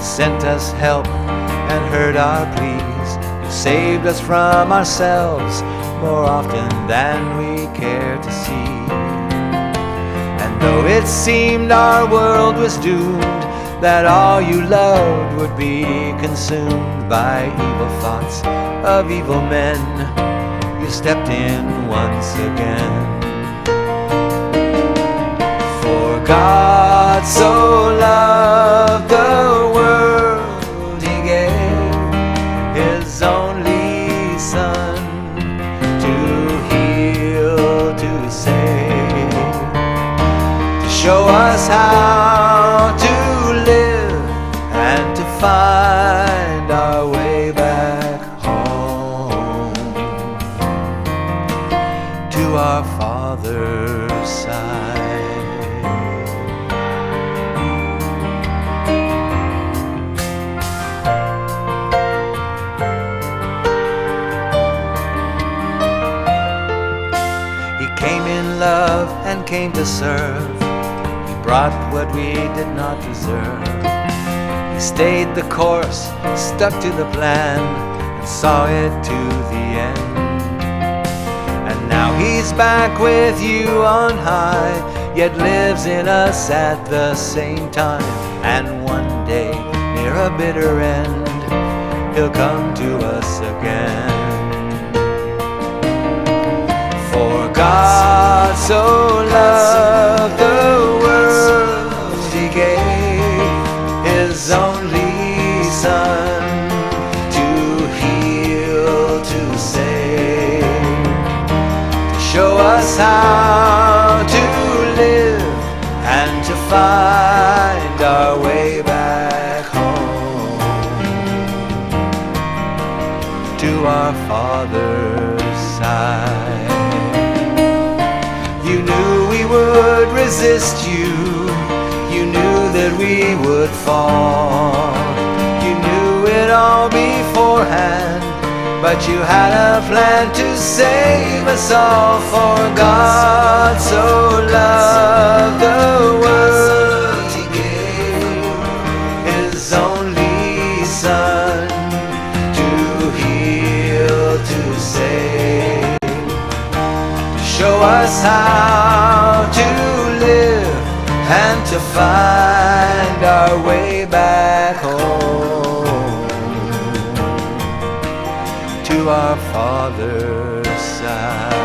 sent us help and heard our pleas. You saved us from ourselves more often than we care to see. And though it seemed our world was doomed, that all you loved would be consumed by evil thoughts of evil men, you stepped in once again. God so loved the world, He gave His only Son to heal, to save, to show us how to live and to find our way back home to our Father's side. Love and came to serve. He brought what we did not deserve. He stayed the course, stuck to the plan, and saw it to the end. And now He's back with you on high, yet lives in us at the same time. And one day, near a bitter end, He'll come to us again. For God so loved the world, He gave His only Son to heal, to save, to show us how to live and to find our way back home Father's side. You knew we would resist you. You knew that we would fall. You knew it all beforehand, but you had a plan to save us all. For God so loved the world, He gave His only Son to heal, to save, to show us how to live and to find our way back home to our Father's side.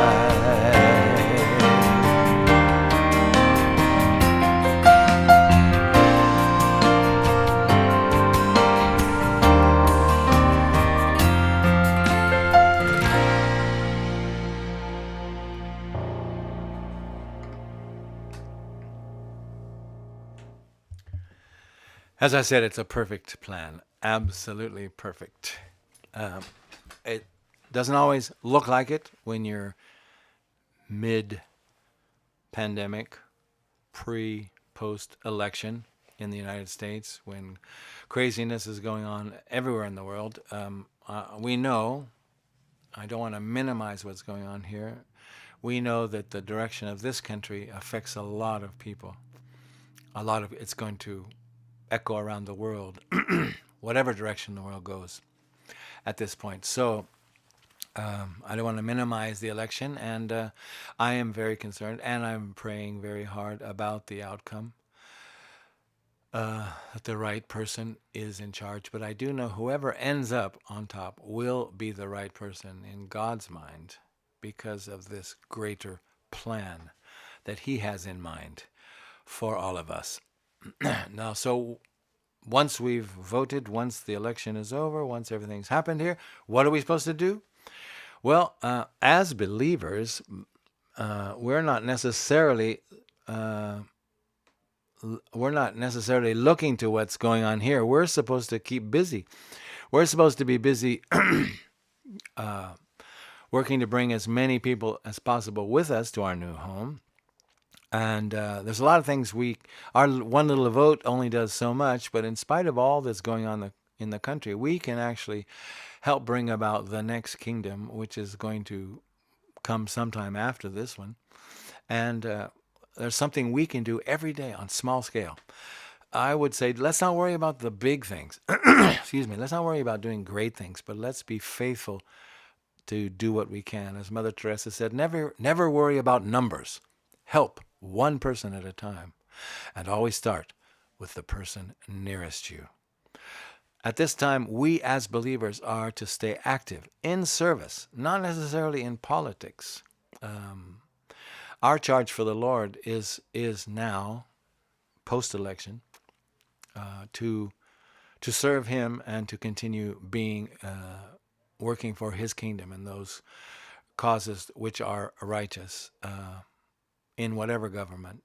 As I said, it's a perfect plan. Absolutely perfect. It doesn't always look like it when you're mid-pandemic, post-election in the United States, when craziness is going on everywhere in the world. We know, I don't want to minimize what's going on here, we know that the direction of this country affects a lot of people. It's going to echo around the world, whatever direction the world goes at this point. So I don't want to minimize the election, and I am very concerned, and I'm praying very hard about the outcome, that the right person is in charge. But I do know whoever ends up on top will be the right person in God's mind because of this greater plan that He has in mind for all of us. Now, so once we've voted, once the election is over, once everything's happened here, what are we supposed to do? Well, as believers, we're not necessarily looking to what's going on here. We're supposed to keep busy. We're supposed to be busy working to bring as many people as possible with us to our new home. And there's a lot of things our one little vote only does so much, but in spite of all that's going on in the country, we can actually help bring about the next kingdom, which is going to come sometime after this one. And there's something we can do every day on small scale. I would say, let's not worry about the big things. Excuse me. Let's not worry about doing great things, but let's be faithful to do what we can. As Mother Teresa said, never worry about numbers. Help one person at a time, and always start with the person nearest you. At this time, we as believers are to stay active in service, not necessarily in politics. Our charge for the Lord is now, post-election, to serve Him and to continue working for His kingdom and those causes which are righteous in whatever government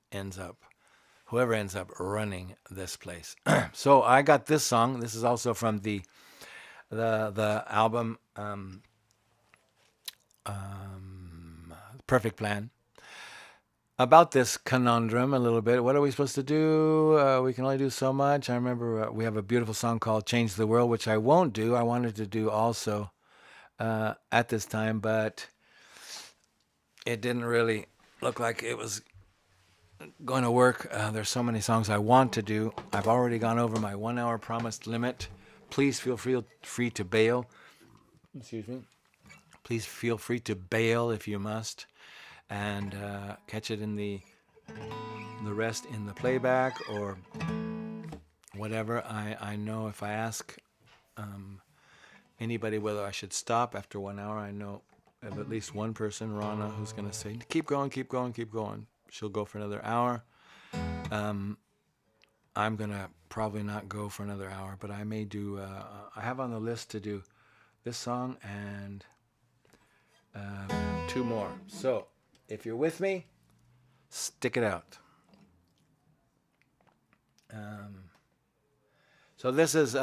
whoever ends up running this place. So I got this song. This is also from the album Perfect Plan. About this conundrum a little bit. What are we supposed to do? We can only do so much. I remember we have a beautiful song called Change the World, which I won't do. I wanted to do also at this time, but it didn't really look like it was going to work. There's so many songs I want to do. I've already gone over my 1 hour promised limit. Please feel free to bail. Excuse me. Please feel free to bail if you must, and catch it in the rest in the playback or whatever. I know if I ask anybody whether I should stop after 1 hour, I know of at least one person, Rana, who's going to say, keep going, keep going, keep going. She'll go for another hour. I'm going to probably not go for another hour, but I may do, I have on the list to do this song and 2 more. So if you're with me, stick it out. So this is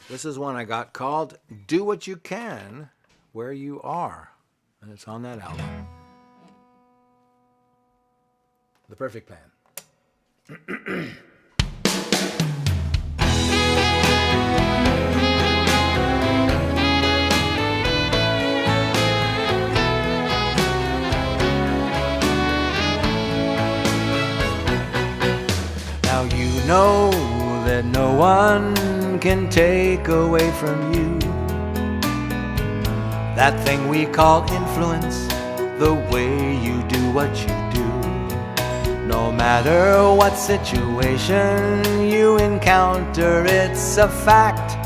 This is one I got called Do What You Can Where You Are. And it's on that album. The Perfect Plan. Now you know that no one can take away from you that thing we call influence, the way you do what you do. No matter what situation you encounter, it's a fact.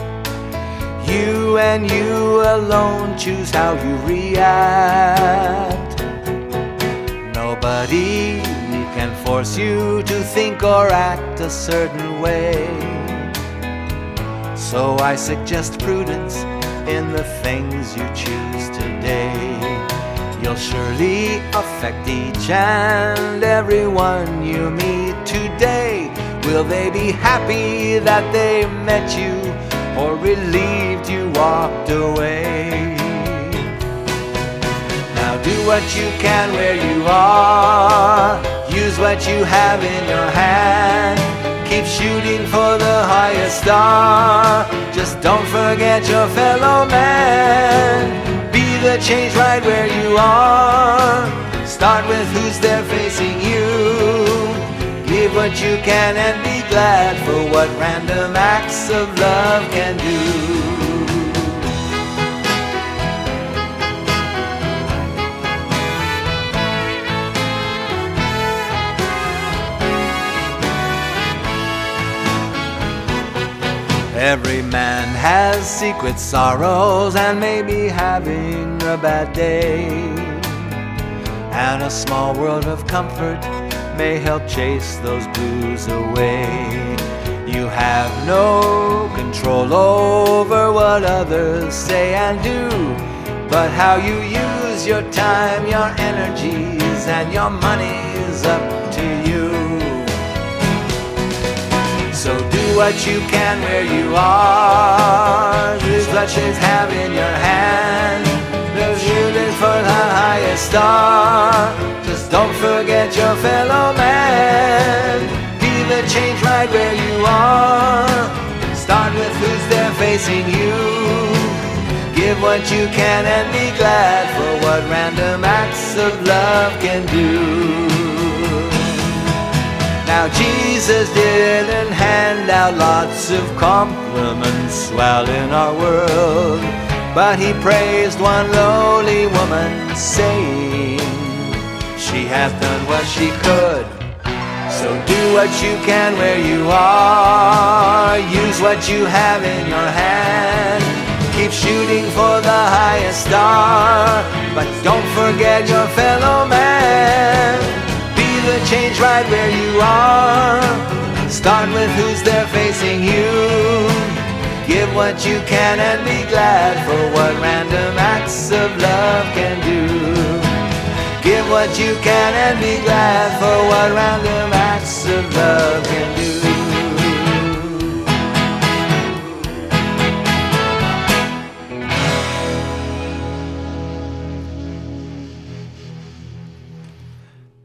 You and you alone choose how you react. Nobody can force you to think or act a certain way. So I suggest prudence in the things you choose today. You'll surely affect each and everyone you meet today. Will they be happy that they met you, or relieved you walked away? Now do what you can where you are. Use what you have in your hand. Keep shooting for the highest star. Just don't forget your fellow man. Be the change right where you are. Start with who's there facing you. Give what you can and be glad for what random acts of love can do. Every man has secret sorrows and may be having a bad day. And a small world of comfort may help chase those blues away. You have no control over what others say and do, but how you use your time, your energies, and your money is up to you. So do what you can where you are. Use what you have in your hand. They're shooting for the highest star. Just don't forget your fellow man. Be the change right where you are. Start with who's there facing you. Give what you can and be glad for what random acts of love can do. Now Jesus didn't hand out lots of compliments while in our world, but he praised one lowly woman, saying she hath done what she could. So do what you can where you are. Use what you have in your hand. Keep shooting for the highest star, but don't forget your fellow man. The change right where you are. Start with who's there facing you. Give what you can and be glad for what random acts of love can do. Give what you can and be glad for what random acts of love can do.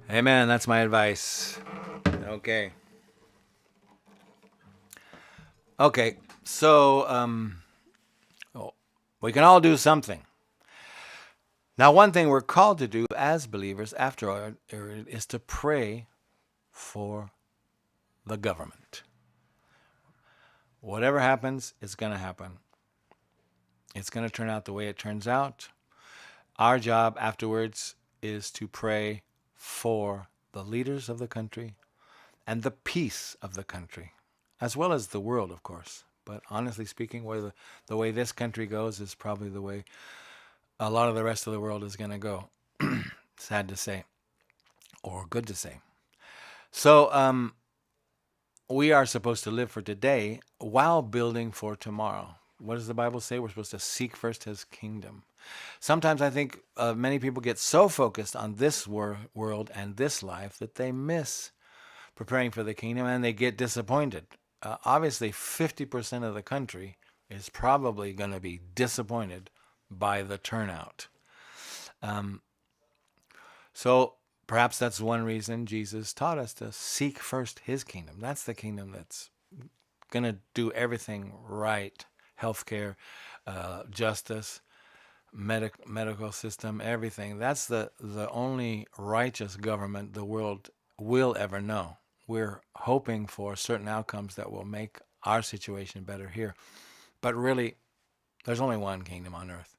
Amen. That's my advice. Okay. Okay. So, we can all do something. Now, one thing we're called to do as believers, after all, is to pray for the government. Whatever happens, it's going to happen. It's going to turn out the way it turns out. Our job afterwards is to pray for the leaders of the country and the peace of the country, as well as the world, of course. But honestly speaking, the way this country goes is probably the way a lot of the rest of the world is going to go. Sad to say, or good to say. So we are supposed to live for today while building for tomorrow. What does the Bible say? We're supposed to seek first his kingdom. Sometimes I think many people get so focused on this world and this life that they miss preparing for the kingdom, and they get disappointed. Obviously, 50% of the country is probably going to be disappointed by the turnout. So perhaps that's one reason Jesus taught us to seek first his kingdom. That's the kingdom that's going to do everything right. Healthcare, justice, medical system, everything. That's the only righteous government the world will ever know. We're hoping for certain outcomes that will make our situation better here. But really, there's only one kingdom on earth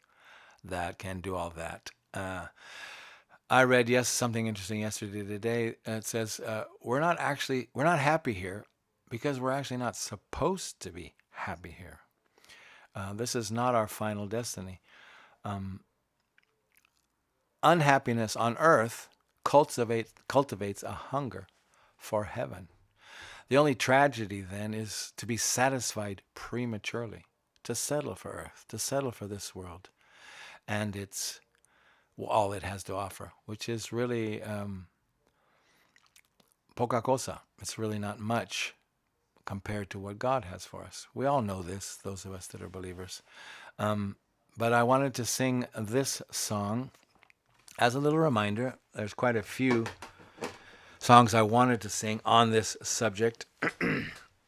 that can do all that. I read something interesting yesterday. Today it says we're not happy here because we're actually not supposed to be happy here. This is not our final destiny. Unhappiness on earth cultivates a hunger for heaven. The only tragedy then is to be satisfied prematurely, to settle for earth, to settle for this world, and it's all it has to offer, which is really poca cosa. It's really not much compared to what God has for us. We all know this, those of us that are believers. But I wanted to sing this song as a little reminder. There's quite a few songs I wanted to sing on this subject.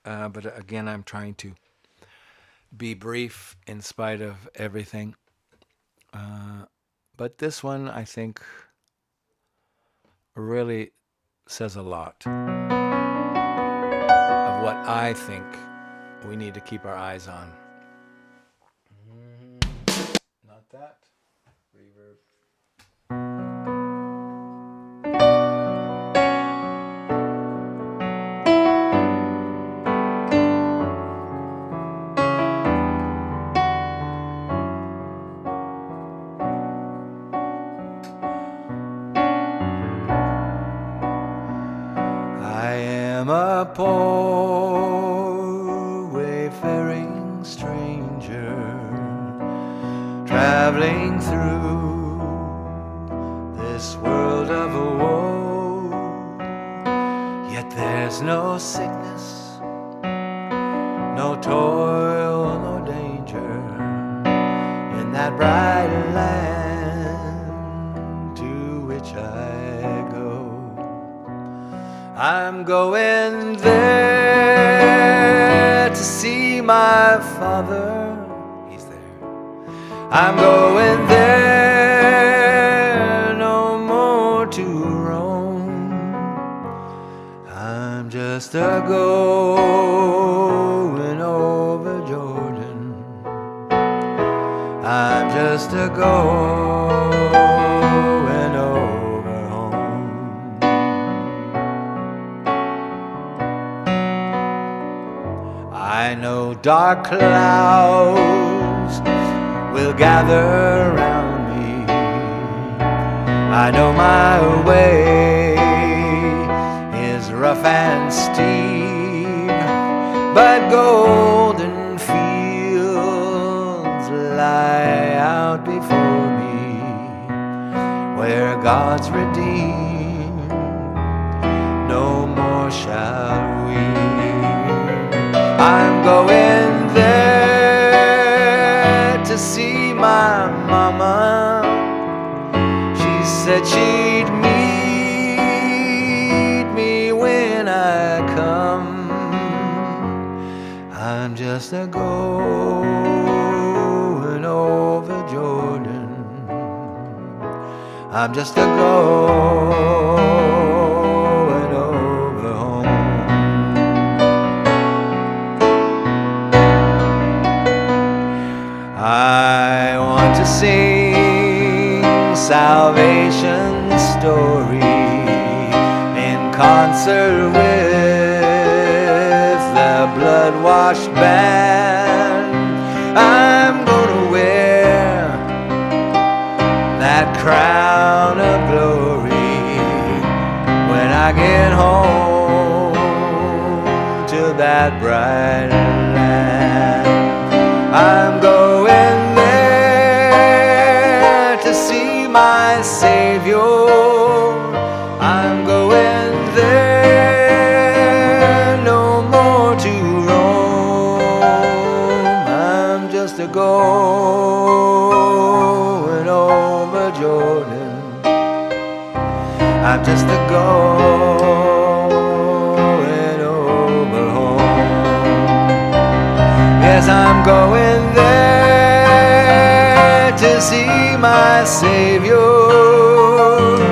But again, I'm trying to be brief in spite of everything. But this one, I think, really says a lot of what I think we need to keep our eyes on. Not that. Reverb. A poor wayfaring stranger traveling through this world of woe, yet there's no sickness, no toil, no danger in that bright land to which I go. I'm going there to see my Father. He's there. I'm going there no more to roam. I'm just a going over Jordan. I'm just a going over home. I know dark clouds will gather round me. I know my way is rough and steep, but golden fields lie out before me, where God's redeemed, no more shall we. I'm going there to see my mama. She said she'd meet me when I come. I'm just a going over Jordan. I'm just a going over home. I want to sing salvation's story in concert with the blood-washed band. I'm gonna wear that crown of glory when I get home to that bright land. I'm going there to see my Savior. I'm going there no more to roam. I'm going over Jordan. I'm just a going over home. Yes, I'm going there to see my Savior.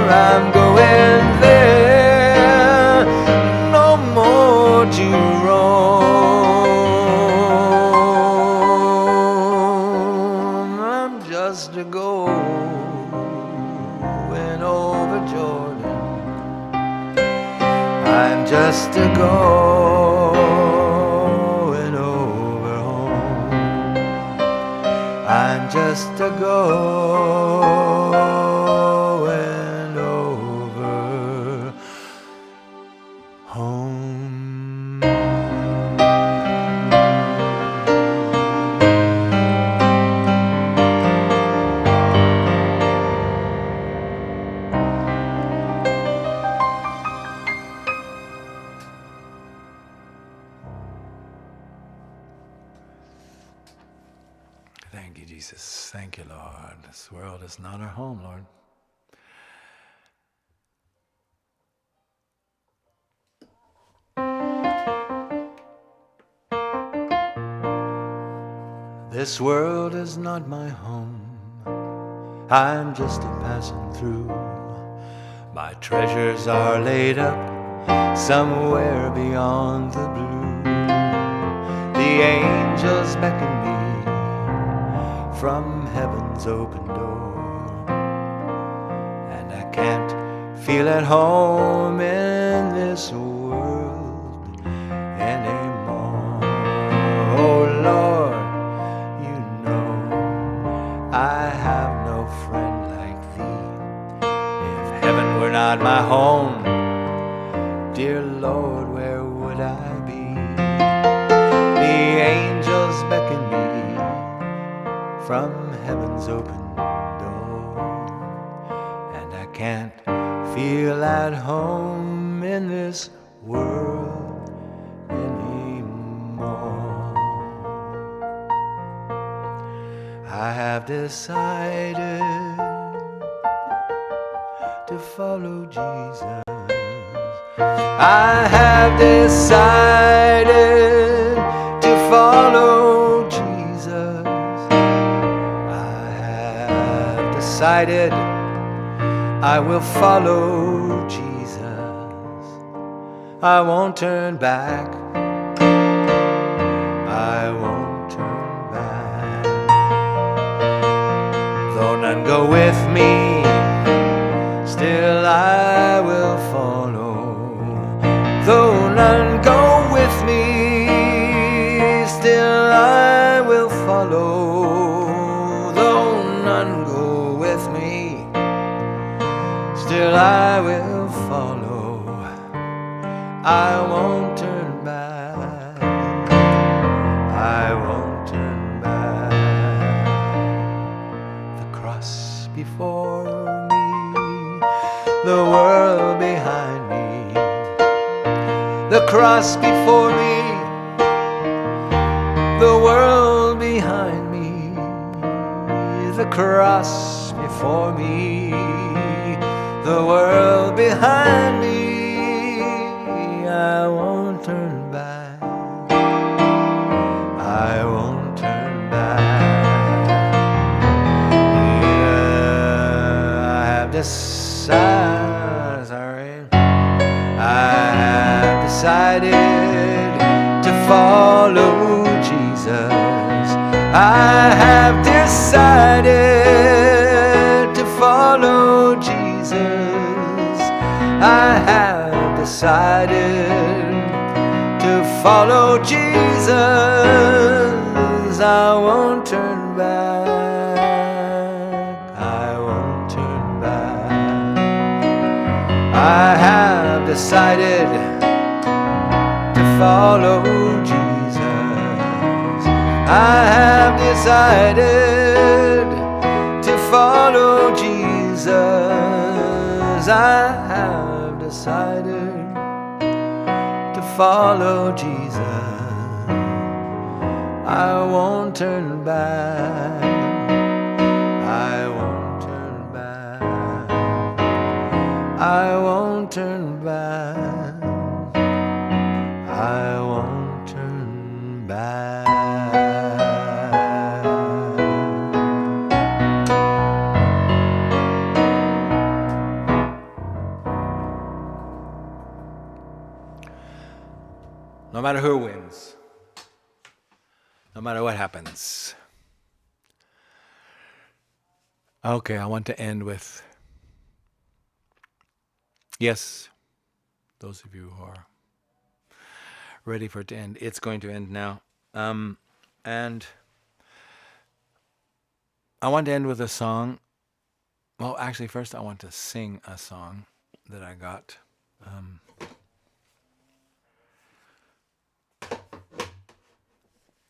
I'm going there, no more to roam. I'm just a going over Jordan. I'm just a going over home. I'm just a going over home. Thank you, Jesus. Thank you, Lord. This world is not our home, Lord. This world is not my home. I'm just a passing through. My treasures are laid up somewhere beyond the blue. The angels beckon me from heaven's open door, and I can't feel at home in this world anymore. Oh Lord, you know I have no friend like thee. If heaven were not my home, dear Lord, where would I be? The angels beckon me from heaven's open door, and I can't feel at home in this world anymore. I have decided to follow Jesus. I have decided to follow Jesus. Decided I will follow Jesus. I won't turn back. I won't turn back. Though none go with me, still I will follow. Though none go with me, still I will follow. Still I will follow. I won't turn back. I won't turn back. The cross before me, the world behind me. The cross before me, the world behind me. The cross before me, the world behind me. I won't turn back. I won't turn back. Yeah, I have decided. I have decided to follow Jesus. I have decided to follow Jesus. I have decided to follow Jesus. I won't turn back. I won't turn back. I have decided to follow Jesus. I have decided to follow Jesus. I have decided to follow Jesus. I I won't turn back. I won't turn back. I won't turn back. I won't turn back. No matter who wins, no matter what happens. Okay, I want to end with, yes, those of you who are ready for it to end, it's going to end now. And I want to end with a song. Well, actually, first I want to sing a song that I got.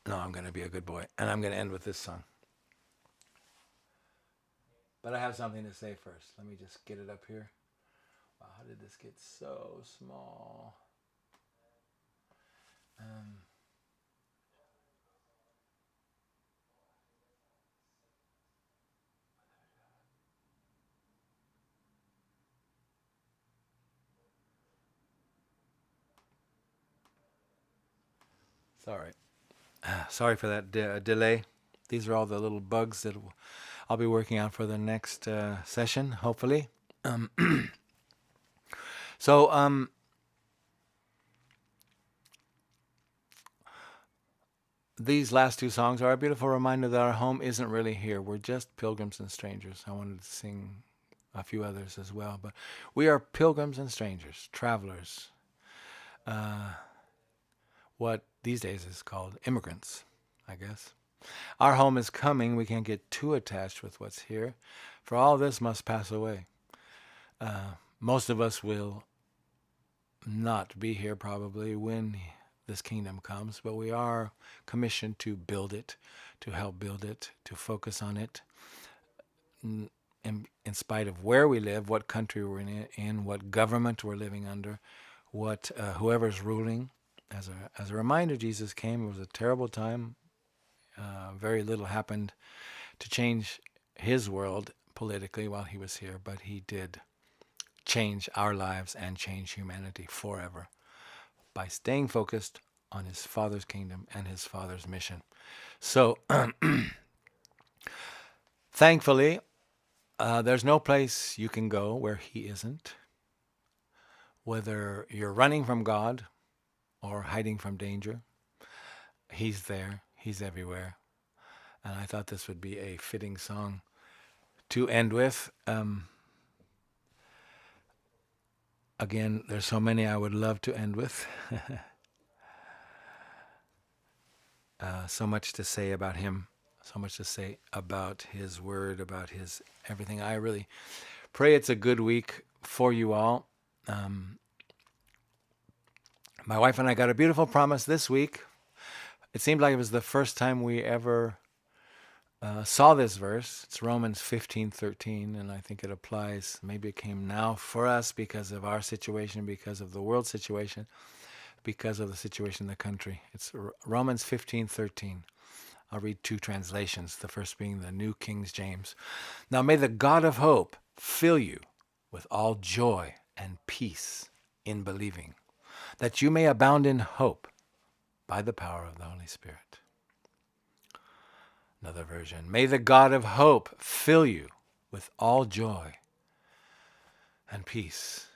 No, I'm going to be a good boy. And I'm going to end with this song. But I have something to say first. Let me just get it up here. Wow, how did this get so small? Sorry. Sorry for that delay. These are all the little bugs that I'll be working on for the next session, hopefully. So, these last two songs are a beautiful reminder that our home isn't really here. We're just pilgrims and strangers. I wanted to sing a few others as well, but we are pilgrims and strangers, travelers. What these days is called immigrants, I guess. Our home is coming. We can't get too attached with what's here, for all this must pass away. Most of us will not be here probably when this kingdom comes, but we are commissioned to build it, to help build it, to focus on it. In spite of where we live, what country we're in, what government we're living under, what whoever's ruling. As a reminder, Jesus came. It was a terrible time. Very little happened to change his world politically while he was here, but he did change our lives and change humanity forever by staying focused on his Father's kingdom and his Father's mission. So, thankfully, there's no place you can go where he isn't. Whether you're running from God or hiding from danger, he's there. He's everywhere. And I thought this would be a fitting song to end with. Again, there's so many I would love to end with. So much to say about him, so much to say about his word, about his everything. I really pray it's a good week for you all. My wife and I got a beautiful promise this week. It seemed like it was the first time we ever saw this verse. It's Romans 15:13, and I think it applies. Maybe it came now for us because of our situation, because of the world situation, because of the situation in the country. It's Romans 15:13. I'll read two translations, the first being the New King James. Now may the God of hope fill you with all joy and peace in believing, that you may abound in hope by the power of the Holy Spirit. Another version. May the God of hope fill you with all joy and peace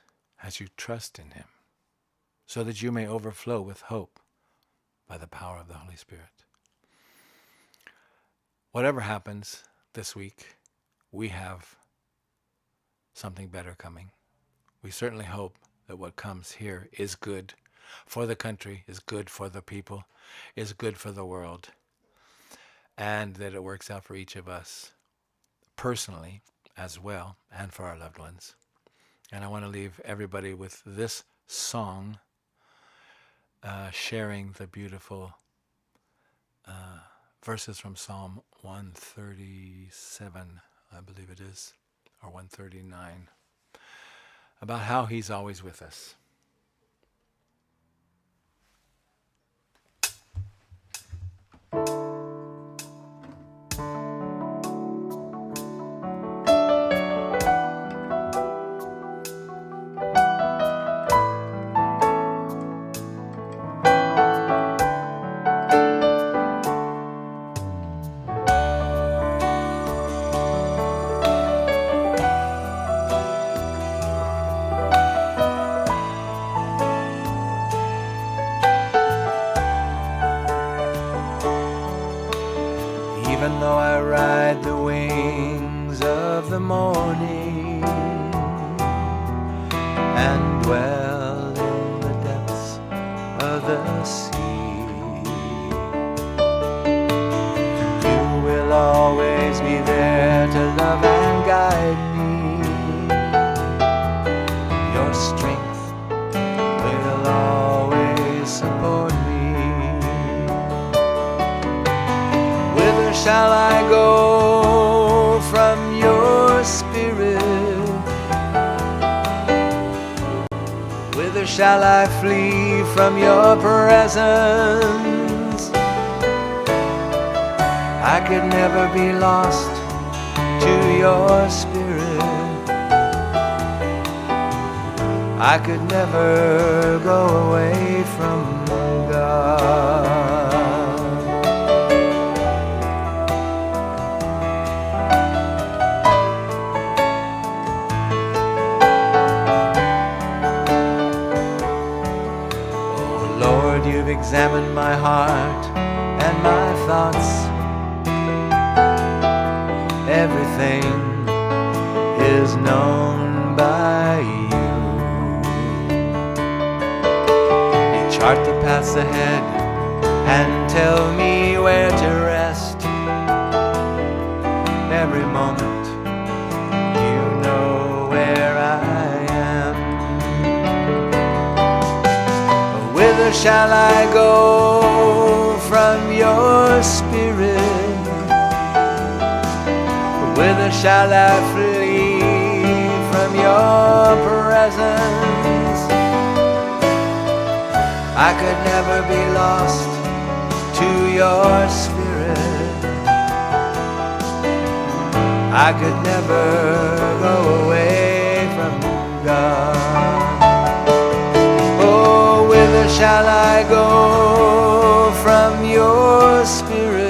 as you trust in him, so that you may overflow with hope by the power of the Holy Spirit. Whatever happens this week, we have something better coming. We certainly hope that what comes here is good for the country, is good for the people, is good for the world, and that it works out for each of us personally as well, and for our loved ones. And I want to leave everybody with this song, sharing the beautiful verses from Psalm 137, I believe it is, or 139, about how he's always with us. even though I ride the wings of the morning and dwell in the depths of the sea. You will always be there to love and guide me. Your strength will always support me. Whither shall I go from your spirit? Whither shall I flee from your presence? I could never be lost to your spirit. I could never go away from God. Oh Lord, you've examined my heart and my thoughts. Everything is known by you. You chart the paths ahead and tell me where to rest. Every moment you know where I am. Whither shall I go from your spirit? Whither shall I flee from your presence? I could never be lost to your spirit. I could never go away from God. Oh, whither shall I go from your spirit?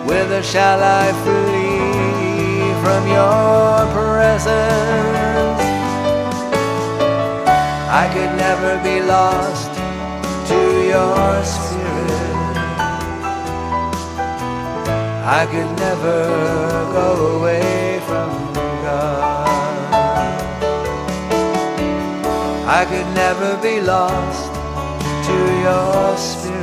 Whither shall I flee from your presence? I could never be lost to your spirit. I could never go away from God. I could never be lost to your spirit.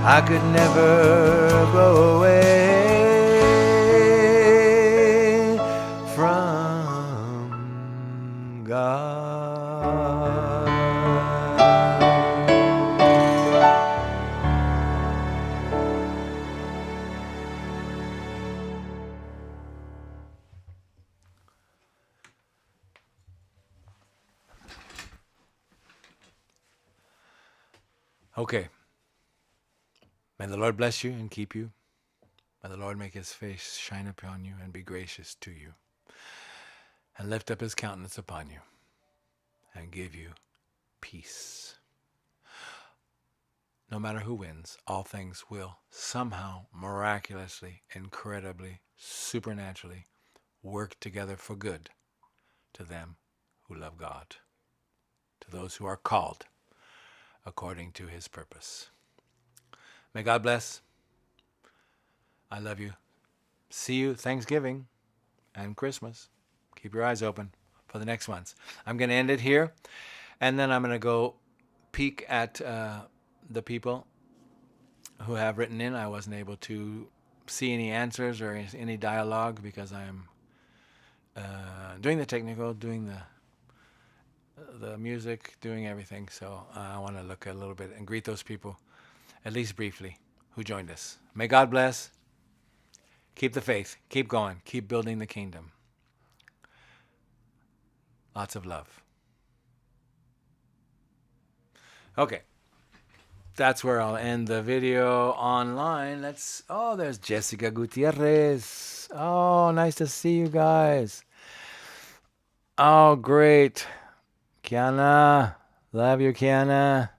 I could never go away from God. Okay. May the Lord bless you and keep you. May the Lord make his face shine upon you and be gracious to you, and lift up his countenance upon you and give you peace. No matter who wins, all things will somehow, miraculously, incredibly, supernaturally work together for good to them who love God, to those who are called according to his purpose. May God bless. I love you. See you Thanksgiving and Christmas. Keep your eyes open for the next ones. I'm going to end it here, and then I'm going to go peek at the people who have written in. I wasn't able to see any answers or any dialogue because I am doing the technical, doing the music, doing everything. So I want to look a little bit and greet those people, at least briefly, who joined us. May God bless. Keep the faith. Keep going. Keep building the kingdom. Lots of love. Okay. That's where I'll end the video online. There's Jessica Gutierrez. Oh, nice to see you guys. Oh, great. Kiana. Love you, Kiana.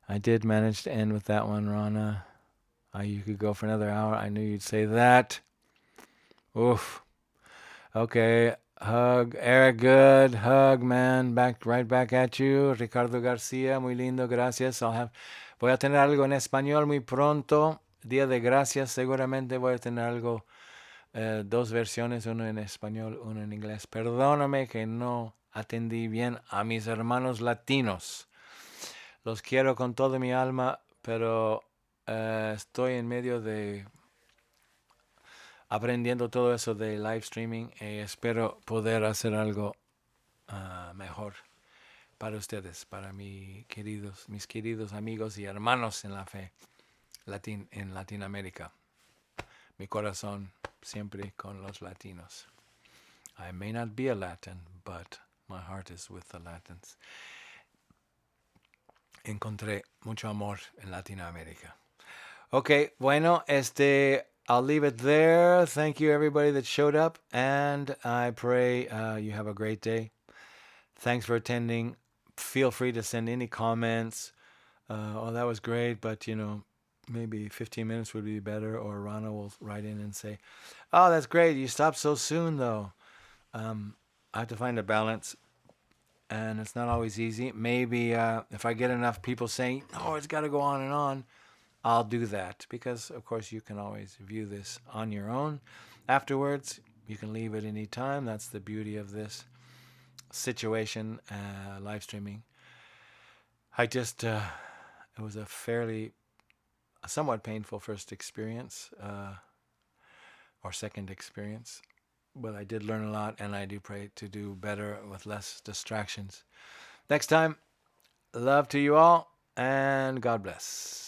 I did manage to end with that one, Rana. You could go for another hour. I knew you'd say that. Oof. Okay. Hug, Eric, good. Hug, man. Right back at you. Ricardo García, muy lindo, gracias. Voy a tener algo en español muy pronto. Día de Gracias, seguramente voy a tener algo, dos versiones, uno en español, uno en inglés. Perdóname que no atendí bien a mis hermanos latinos. Los quiero con toda mi alma, pero estoy en medio de aprendiendo todo eso de live streaming y espero poder hacer algo mejor para ustedes, para mis queridos amigos y hermanos en la fe en Latinoamérica. Mi corazón siempre con los latinos. I may not be a Latin, but my heart is with the Latins. Encontré mucho amor en Latinoamérica. Okay, bueno, I'll leave it there. Thank you, everybody that showed up, and I pray you have a great day. Thanks for attending. Feel free to send any comments. Oh, that was great, but maybe 15 minutes would be better. Or Rana will write in and say, "Oh, that's great. You stopped so soon, though." I have to find a balance, and it's not always easy. Maybe if I get enough people saying, "Oh, it's got to go on and on," I'll do that, because of course you can always view this on your own afterwards. You can leave at any time. That's the beauty of this situation, live streaming. It was a somewhat painful first experience, or second experience, but I did learn a lot, and I do pray to do better with less distractions next time. Love to you all, and God bless.